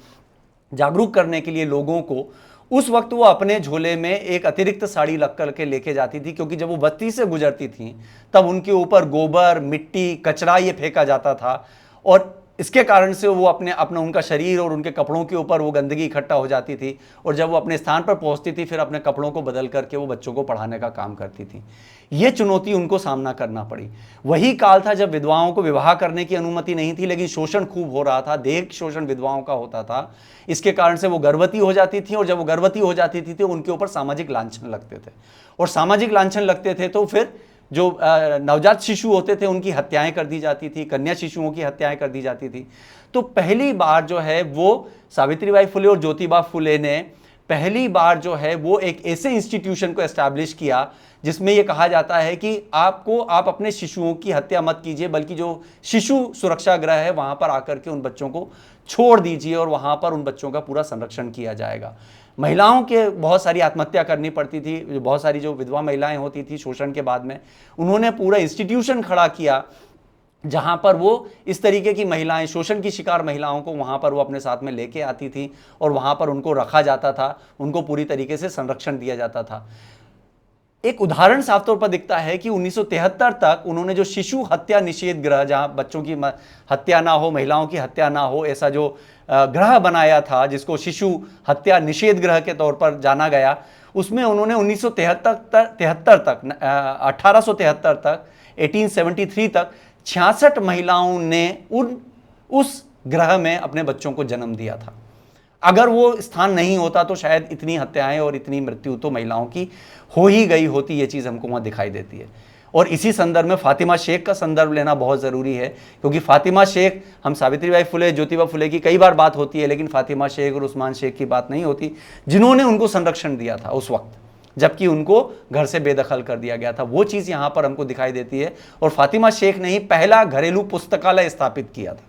जागरूक करने के लिए लोगों को, उस वक्त वो अपने झोले में एक अतिरिक्त साड़ी लग करके लेके जाती थी, क्योंकि जब वो बस्ती से गुजरती थी तब उनके ऊपर गोबर, मिट्टी, कचरा ये फेंका जाता था और इसके कारण से वो अपना उनका शरीर और उनके कपड़ों के ऊपर वो गंदगी इकट्ठा हो जाती थी और जब वो अपने स्थान पर पहुंचती थी फिर अपने कपड़ों को बदल करके वो बच्चों को पढ़ाने का काम करती थी। ये चुनौती उनको सामना करना पड़ी। वही काल था जब विधवाओं को विवाह करने की अनुमति नहीं थी, लेकिन शोषण खूब हो रहा था, देह शोषण विधवाओं का होता था। इसके कारण से वो गर्भवती हो जाती थी और जब वो गर्भवती हो जाती थी तो उनके ऊपर सामाजिक लांछन लगते थे और सामाजिक लांछन लगते थे तो फिर जो नवजात शिशु होते थे उनकी हत्याएं कर दी जाती थी, कन्या शिशुओं की हत्याएं कर दी जाती थी। तो पहली बार जो है वो सावित्रीबाई फुले और ज्योतिबा फुले ने पहली बार जो है वो एक ऐसे इंस्टीट्यूशन को एस्टैब्लिश किया जिसमें यह कहा जाता है कि आप अपने शिशुओं की हत्या मत कीजिए, बल्कि जो शिशु सुरक्षा गृह है वहां पर आकर के उन बच्चों को छोड़ दीजिए और वहां पर उन बच्चों का पूरा संरक्षण किया जाएगा। महिलाओं के बहुत सारी आत्महत्या करनी पड़ती थी, बहुत सारी जो विधवा महिलाएं होती थी शोषण के बाद में, उन्होंने पूरा इंस्टीट्यूशन खड़ा किया जहां पर वो इस तरीके की महिलाएं, शोषण की शिकार महिलाओं को वहां पर वो अपने साथ में लेके आती थी और वहां पर उनको रखा जाता था, उनको पूरी तरीके से संरक्षण दिया जाता था। एक उदाहरण साफ तौर पर दिखता है कि 1973 तक उन्होंने जो शिशु हत्या निषेध गृह, जहां बच्चों की हत्या ना हो, महिलाओं की हत्या ना हो, ऐसा जो गृह बनाया था जिसको शिशु हत्या निषेध गृह के तौर पर जाना गया, उसमें उन्होंने 1873 तक 1873 तक 66 महिलाओं ने उस गृह में अपने बच्चों को जन्म दिया था। अगर वो स्थान नहीं होता तो शायद इतनी हत्याएं और इतनी मृत्यु तो महिलाओं की हो ही गई होती। ये चीज़ हमको वहाँ दिखाई देती है। और इसी संदर्भ में फातिमा शेख का संदर्भ लेना बहुत ज़रूरी है, क्योंकि फातिमा शेख, हम सावित्रीबाई फुले, ज्योतिबा फुले की कई बार बात होती है, लेकिन फातिमा शेख और उस्मान शेख की बात नहीं होती, जिन्होंने उनको संरक्षण दिया था उस वक्त, जबकि उनको घर से बेदखल कर दिया गया था। वो चीज़ यहाँ पर हमको दिखाई देती है। और फातिमा शेख ने ही पहला घरेलू पुस्तकालय स्थापित किया था,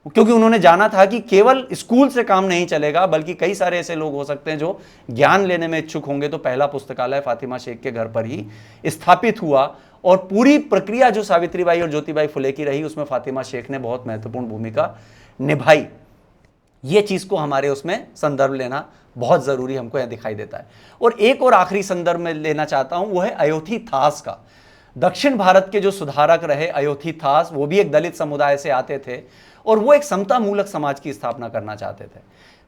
क्योंकि उन्होंने जाना था कि केवल स्कूल से काम नहीं चलेगा, बल्कि कई सारे ऐसे लोग हो सकते हैं जो ज्ञान लेने में इच्छुक होंगे। तो पहला पुस्तकालय फातिमा शेख के घर पर ही स्थापित हुआ और पूरी प्रक्रिया जो सावित्रीबाई और ज्योतिबाई फुले की रही उसमें फातिमा शेख ने बहुत महत्वपूर्ण भूमिका निभाई। ये चीज़ को हमारे उसमें संदर्भ लेना बहुत ज़रूरी हमको यहाँ दिखाई देता है। और एक और आखिरी संदर्भ में लेना चाहता हूँ, वो है अयोध्याथास का। दक्षिण भारत के जो सुधारक रहे अयोध्याथास, वो भी एक दलित समुदाय से आते थे और वो एक समता मूलक समाज की स्थापना करना चाहते थे।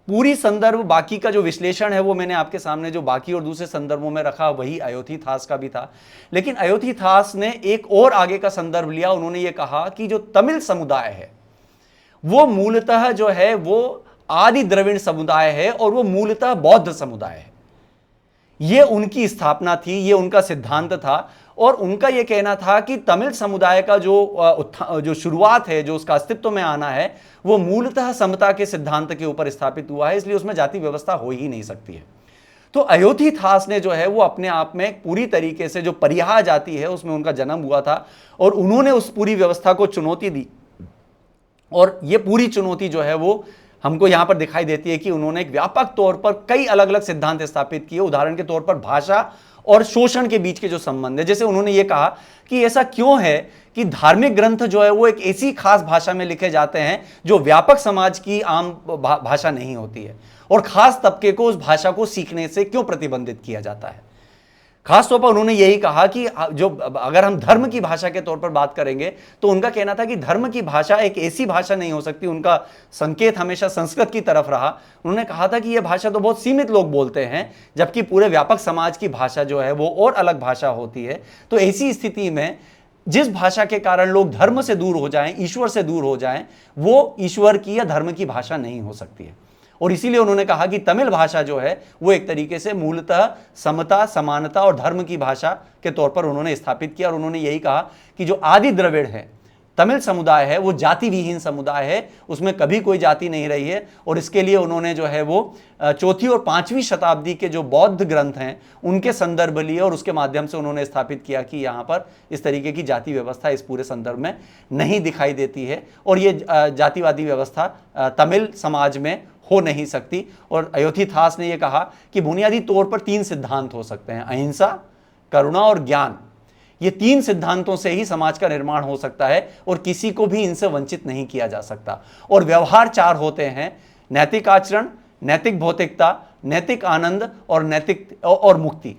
पूरी संदर्भ, बाकी का जो विश्लेषण है वो मैंने आपके सामने जो बाकी और दूसरे संदर्भों में रखा, वही अयोध्याथास का भी था। लेकिन अयोध्याथास ने एक और आगे का संदर्भ लिया। उन्होंने ये कहा कि जो तमिल समुदाय है वो मूलतः जो है वो आदि द्रविड़ समुदाय है और वो मूलतः बौद्ध समुदाय है। ये उनकी स्थापना थी, ये उनका सिद्धांत था। और उनका यह कहना था कि तमिल समुदाय का जो शुरुआत है, जो उसका अस्तित्व में आना है, वो मूलतः समता के सिद्धांत के ऊपर स्थापित हुआ है, इसलिए उसमें जाति व्यवस्था हो ही नहीं सकती है। तो अयोध्याथास ने जो है वो अपने आप में पूरी तरीके से जो परिहा जाति है उसमें उनका जन्म हुआ था और उन्होंने उस पूरी व्यवस्था को चुनौती दी। और ये पूरी चुनौती जो है वो हमको यहां पर दिखाई देती है कि उन्होंने एक व्यापक तौर पर कई अलग अलग सिद्धांत स्थापित किए। उदाहरण के तौर पर भाषा और शोषण के बीच के जो संबंध है, जैसे उन्होंने ये कहा कि ऐसा क्यों है कि धार्मिक ग्रंथ जो है वो एक ऐसी खास भाषा में लिखे जाते हैं जो व्यापक समाज की आम भाषा नहीं होती है, और खास तबके को उस भाषा को सीखने से क्यों प्रतिबंधित किया जाता है। खासतौर पर उन्होंने यही कहा कि जो अगर हम धर्म की भाषा के तौर पर बात करेंगे तो उनका कहना था कि धर्म की भाषा एक ऐसी भाषा नहीं हो सकती। उनका संकेत हमेशा संस्कृत की तरफ रहा। उन्होंने कहा था कि यह भाषा तो बहुत सीमित लोग बोलते हैं, जबकि पूरे व्यापक समाज की भाषा जो है वो और अलग भाषा होती है। तो ऐसी स्थिति में जिस भाषा के कारण लोग धर्म से दूर हो जाएं, ईश्वर से दूर हो जाएं, वो ईश्वर की या धर्म की भाषा नहीं हो सकती है। और इसीलिए उन्होंने कहा कि तमिल भाषा जो है वो एक तरीके से मूलतः समता, समानता और धर्म की भाषा के तौर पर उन्होंने स्थापित किया। और उन्होंने यही कहा कि जो आदि द्रविड़ है, तमिल समुदाय है, वो जाति विहीन समुदाय है, उसमें कभी कोई जाति नहीं रही है। और इसके लिए उन्होंने जो है वो 4वीं और 5वीं शताब्दी के जो बौद्ध ग्रंथ हैं उनके संदर्भ लिए और उसके माध्यम से उन्होंने स्थापित किया कि यहाँ पर इस तरीके की जाति व्यवस्था इस पूरे संदर्भ में नहीं दिखाई देती है और ये जातिवादी व्यवस्था तमिल समाज में हो नहीं सकती। और अयोध्याथास ने यह कहा कि बुनियादी तौर पर 3 सिद्धांत हो सकते हैं, अहिंसा, करुणा और ज्ञान। ये 3 सिद्धांतों से ही समाज का निर्माण हो सकता है और किसी को भी इनसे वंचित नहीं किया जा सकता। और व्यवहार 4 होते हैं, नैतिक आचरण, नैतिक भौतिकता, नैतिक आनंद और नैतिक और मुक्ति।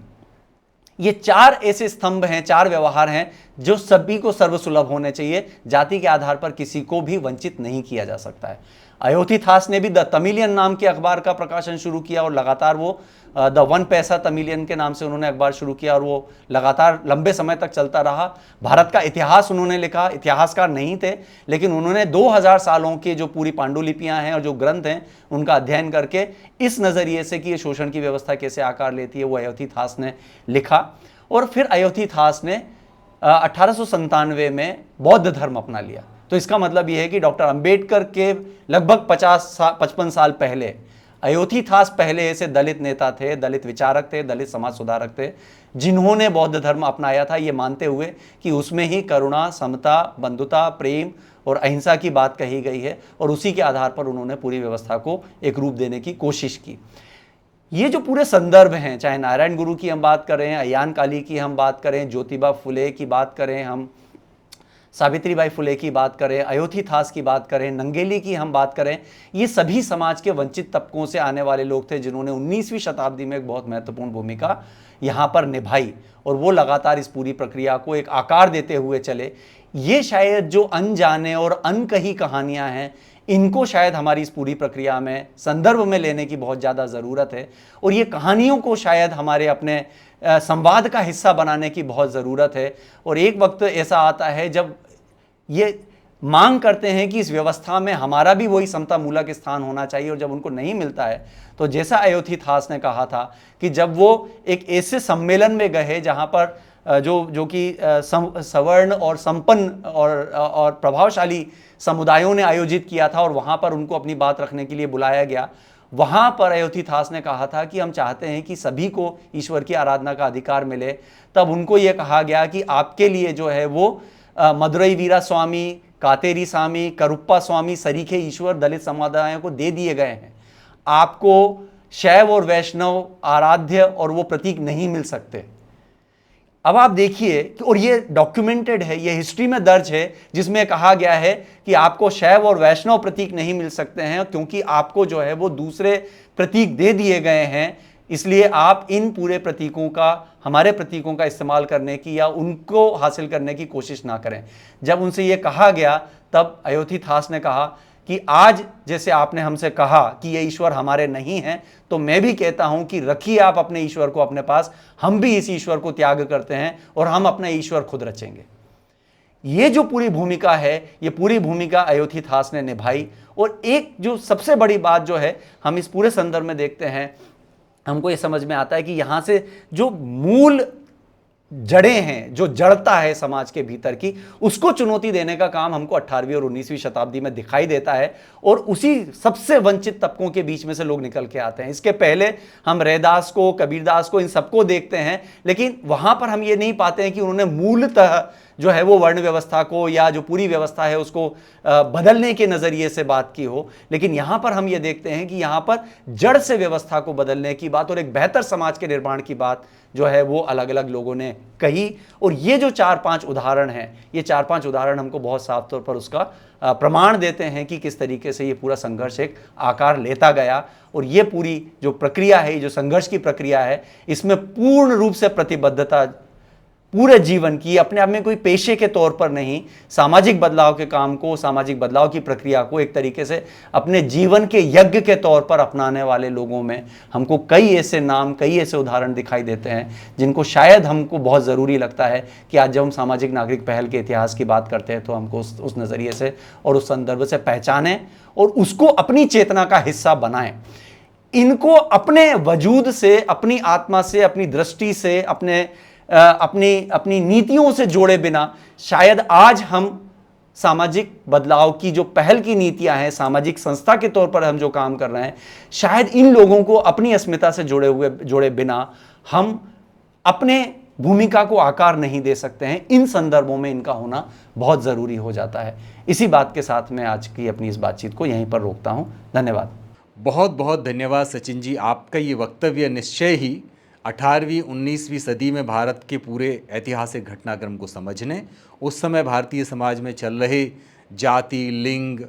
ये 4 ऐसे स्तंभ हैं, 4 व्यवहार हैं जो सभी को सर्वसुलभ होने चाहिए। जाति के आधार पर किसी को भी वंचित नहीं किया जा सकता है। अयोध्यादास ने भी द तमिलियन नाम के अखबार का प्रकाशन शुरू किया और लगातार वो द 1 पैसा तमिलियन के नाम से उन्होंने अखबार शुरू किया और वो लगातार लंबे समय तक चलता रहा। भारत का इतिहास उन्होंने लिखा, इतिहासकार नहीं थे, लेकिन उन्होंने 2000 सालों के जो पूरी पांडुलिपियां हैं और जो ग्रंथ हैं उनका अध्ययन करके इस नज़रिए से कि ये शोषण की व्यवस्था कैसे आकार लेती है वो अयोध्यादास ने लिखा। और फिर अयोध्यादास ने 1897 में बौद्ध धर्म अपना लिया। तो इसका मतलब यह है कि डॉक्टर अंबेडकर के लगभग 55 साल पहले अयोध्यादास पहले ऐसे दलित नेता थे, दलित विचारक थे, दलित समाज सुधारक थे जिन्होंने बौद्ध धर्म अपनाया था, ये मानते हुए कि उसमें ही करुणा, समता, बंधुता, प्रेम और अहिंसा की बात कही गई है और उसी के आधार पर उन्होंने पूरी व्यवस्था को एक रूप देने की कोशिश की। ये जो पूरे संदर्भ हैं, चाहे नारायण गुरु की हम बात करें, अयान काली की हम बात करें, ज्योतिबा फुले की बात करें, हम सावित्रीबाई फुले की बात करें, अयोध्यादास की बात करें, नंगेली की हम बात करें, ये सभी समाज के वंचित तबकों से आने वाले लोग थे जिन्होंने 19वीं शताब्दी में एक बहुत महत्वपूर्ण भूमिका यहाँ पर निभाई और वो लगातार इस पूरी प्रक्रिया को एक आकार देते हुए चले। ये शायद जो अनजाने और अनकही कहानियाँ हैं, इनको शायद हमारी इस पूरी प्रक्रिया में संदर्भ में लेने की बहुत ज़्यादा ज़रूरत है और ये कहानियों को शायद हमारे अपने संवाद का हिस्सा बनाने की बहुत ज़रूरत है। और एक वक्त ऐसा आता है जब ये मांग करते हैं कि इस व्यवस्था में हमारा भी वही समता मूलक स्थान होना चाहिए और जब उनको नहीं मिलता है तो जैसा अयोध्यादास ने कहा था कि जब वो एक ऐसे सम्मेलन में गए जहाँ पर जो कि सवर्ण और संपन्न और प्रभावशाली समुदायों ने आयोजित किया था और वहाँ पर उनको अपनी बात रखने के लिए बुलाया गया, वहाँ पर अयोध्यादास ने कहा था कि हम चाहते हैं कि सभी को ईश्वर की आराधना का अधिकार मिले। तब उनको ये कहा गया कि आपके लिए जो है वो मदुरई वीरा स्वामी, कातेरी स्वामी, करुप्पा स्वामी सरीखे ईश्वर दलित समुदायों को दे दिए गए हैं। आपको शैव और वैष्णव आराध्य और वो प्रतीक नहीं मिल सकते। अब आप देखिए, और ये डॉक्यूमेंटेड है, ये हिस्ट्री में दर्ज है जिसमें कहा गया है कि आपको शैव और वैष्णव प्रतीक नहीं मिल सकते हैं क्योंकि आपको जो है वो दूसरे प्रतीक दे दिए गए हैं, इसलिए आप इन पूरे प्रतीकों का, हमारे प्रतीकों का इस्तेमाल करने की या उनको हासिल करने की कोशिश ना करें। जब उनसे ये कहा गया तब अयोध्यादास ने कहा कि आज जैसे आपने हमसे कहा कि ये ईश्वर हमारे नहीं हैं, तो मैं भी कहता हूं कि रखिए आप अपने ईश्वर को अपने पास, हम भी इस ईश्वर को त्याग करते हैं और हम अपना ईश्वर खुद रचेंगे। ये जो पूरी भूमिका है, ये पूरी भूमिका अयोध्यादास ने निभाई। और एक जो सबसे बड़ी बात जो है हम इस पूरे संदर्भ में देखते हैं, हमको ये समझ में आता है कि यहाँ से जो मूल जड़ें हैं, जो जड़ता है समाज के भीतर की, उसको चुनौती देने का काम हमको 18वीं और 19वीं शताब्दी में दिखाई देता है और उसी सबसे वंचित तबकों के बीच में से लोग निकल के आते हैं। इसके पहले हम रैदास को, कबीरदास को, इन सबको देखते हैं, लेकिन वहां पर हम ये नहीं पाते हैं कि उन्होंने मूलतः जो है वो वर्ण व्यवस्था को या जो पूरी व्यवस्था है उसको बदलने के नज़रिए से बात की हो। लेकिन यहाँ पर हम ये देखते हैं कि यहाँ पर जड़ से व्यवस्था को बदलने की बात और एक बेहतर समाज के निर्माण की बात जो है वो अलग अलग लोगों ने कही। और ये जो 4-5 उदाहरण हैं, ये 4-5 उदाहरण हमको बहुत साफ तौर पर उसका प्रमाण देते हैं कि किस तरीके से ये पूरा संघर्ष एक आकार लेता गया। और ये पूरी जो प्रक्रिया है, ये जो संघर्ष की प्रक्रिया है, इसमें पूर्ण रूप से प्रतिबद्धता पूरे जीवन की, अपने आप में कोई पेशे के तौर पर नहीं, सामाजिक बदलाव के काम को, सामाजिक बदलाव की प्रक्रिया को एक तरीके से अपने जीवन के यज्ञ के तौर पर अपनाने वाले लोगों में हमको कई ऐसे नाम, कई ऐसे उदाहरण दिखाई देते हैं जिनको शायद हमको बहुत ज़रूरी लगता है कि आज जब हम सामाजिक नागरिक पहल के इतिहास की बात करते हैं तो हमको उस नज़रिए से और उस संदर्भ से पहचानें और उसको अपनी चेतना का हिस्सा बनाएं। इनको अपने वजूद से, अपनी आत्मा से, अपनी दृष्टि से, अपनी नीतियों से जोड़े बिना शायद आज हम सामाजिक बदलाव की जो पहल की नीतियां हैं, सामाजिक संस्था के तौर पर हम जो काम कर रहे हैं, शायद इन लोगों को अपनी अस्मिता से जोड़े बिना हम अपने भूमिका को आकार नहीं दे सकते हैं। इन संदर्भों में इनका होना बहुत ज़रूरी हो जाता है। इसी बात के साथ मैं आज की अपनी इस बातचीत को यहीं पर रोकता हूँ। धन्यवाद। बहुत बहुत धन्यवाद सचिन जी। आपका ये वक्तव्य निश्चय ही 18वीं 19वीं सदी में भारत के पूरे ऐतिहासिक घटनाक्रम को समझने, उस समय भारतीय समाज में चल रहे जाति, लिंग,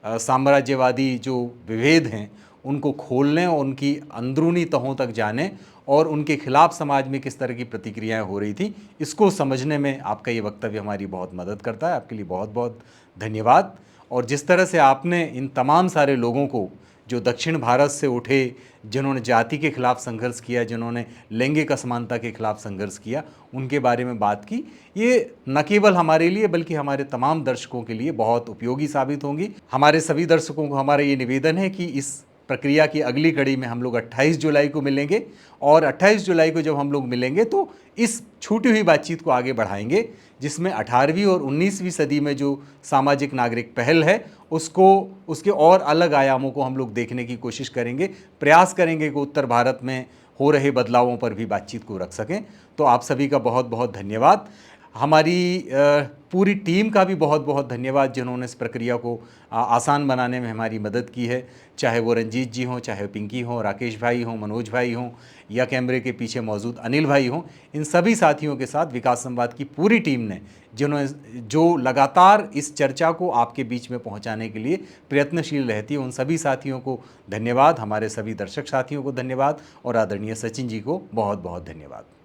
साम्राज्यवादी जो विभेद हैं उनको खोलने और उनकी अंदरूनी तहों तक जाने और उनके खिलाफ समाज में किस तरह की प्रतिक्रियाएं हो रही थी, इसको समझने में आपका ये वक्तव्य हमारी बहुत मदद करता है। आपके लिए बहुत बहुत धन्यवाद। और जिस तरह से आपने इन तमाम सारे लोगों को जो दक्षिण भारत से उठे, जिन्होंने जाति के खिलाफ संघर्ष किया, जिन्होंने लैंगिक असमानता के खिलाफ संघर्ष किया, उनके बारे में बात की, ये न केवल हमारे लिए बल्कि हमारे तमाम दर्शकों के लिए बहुत उपयोगी साबित होंगी। हमारे सभी दर्शकों को हमारा ये निवेदन है कि इस प्रक्रिया की अगली कड़ी में हम लोग 28 जुलाई को मिलेंगे और 28 जुलाई को जब हम लोग मिलेंगे तो इस छूटी हुई बातचीत को आगे बढ़ाएंगे, जिसमें 18वीं और 19वीं सदी में जो सामाजिक नागरिक पहल है उसको, उसके और अलग आयामों को हम लोग देखने की कोशिश करेंगे, प्रयास करेंगे कि उत्तर भारत में हो रहे बदलावों पर भी बातचीत को रख सकें। तो आप सभी का बहुत बहुत धन्यवाद। हमारी पूरी टीम का भी बहुत बहुत धन्यवाद जिन्होंने इस प्रक्रिया को आसान बनाने में हमारी मदद की है, चाहे वो रंजीत जी हों, चाहे पिंकी हों, राकेश भाई हों, मनोज भाई हों या कैमरे के पीछे मौजूद अनिल भाई हों। इन सभी साथियों के साथ विकास संवाद की पूरी टीम ने जो लगातार इस चर्चा को आपके बीच में पहुंचाने के लिए प्रयत्नशील रहती है, उन सभी साथियों को धन्यवाद। हमारे सभी दर्शक साथियों को धन्यवाद और आदरणीय सचिन जी को बहुत बहुत धन्यवाद।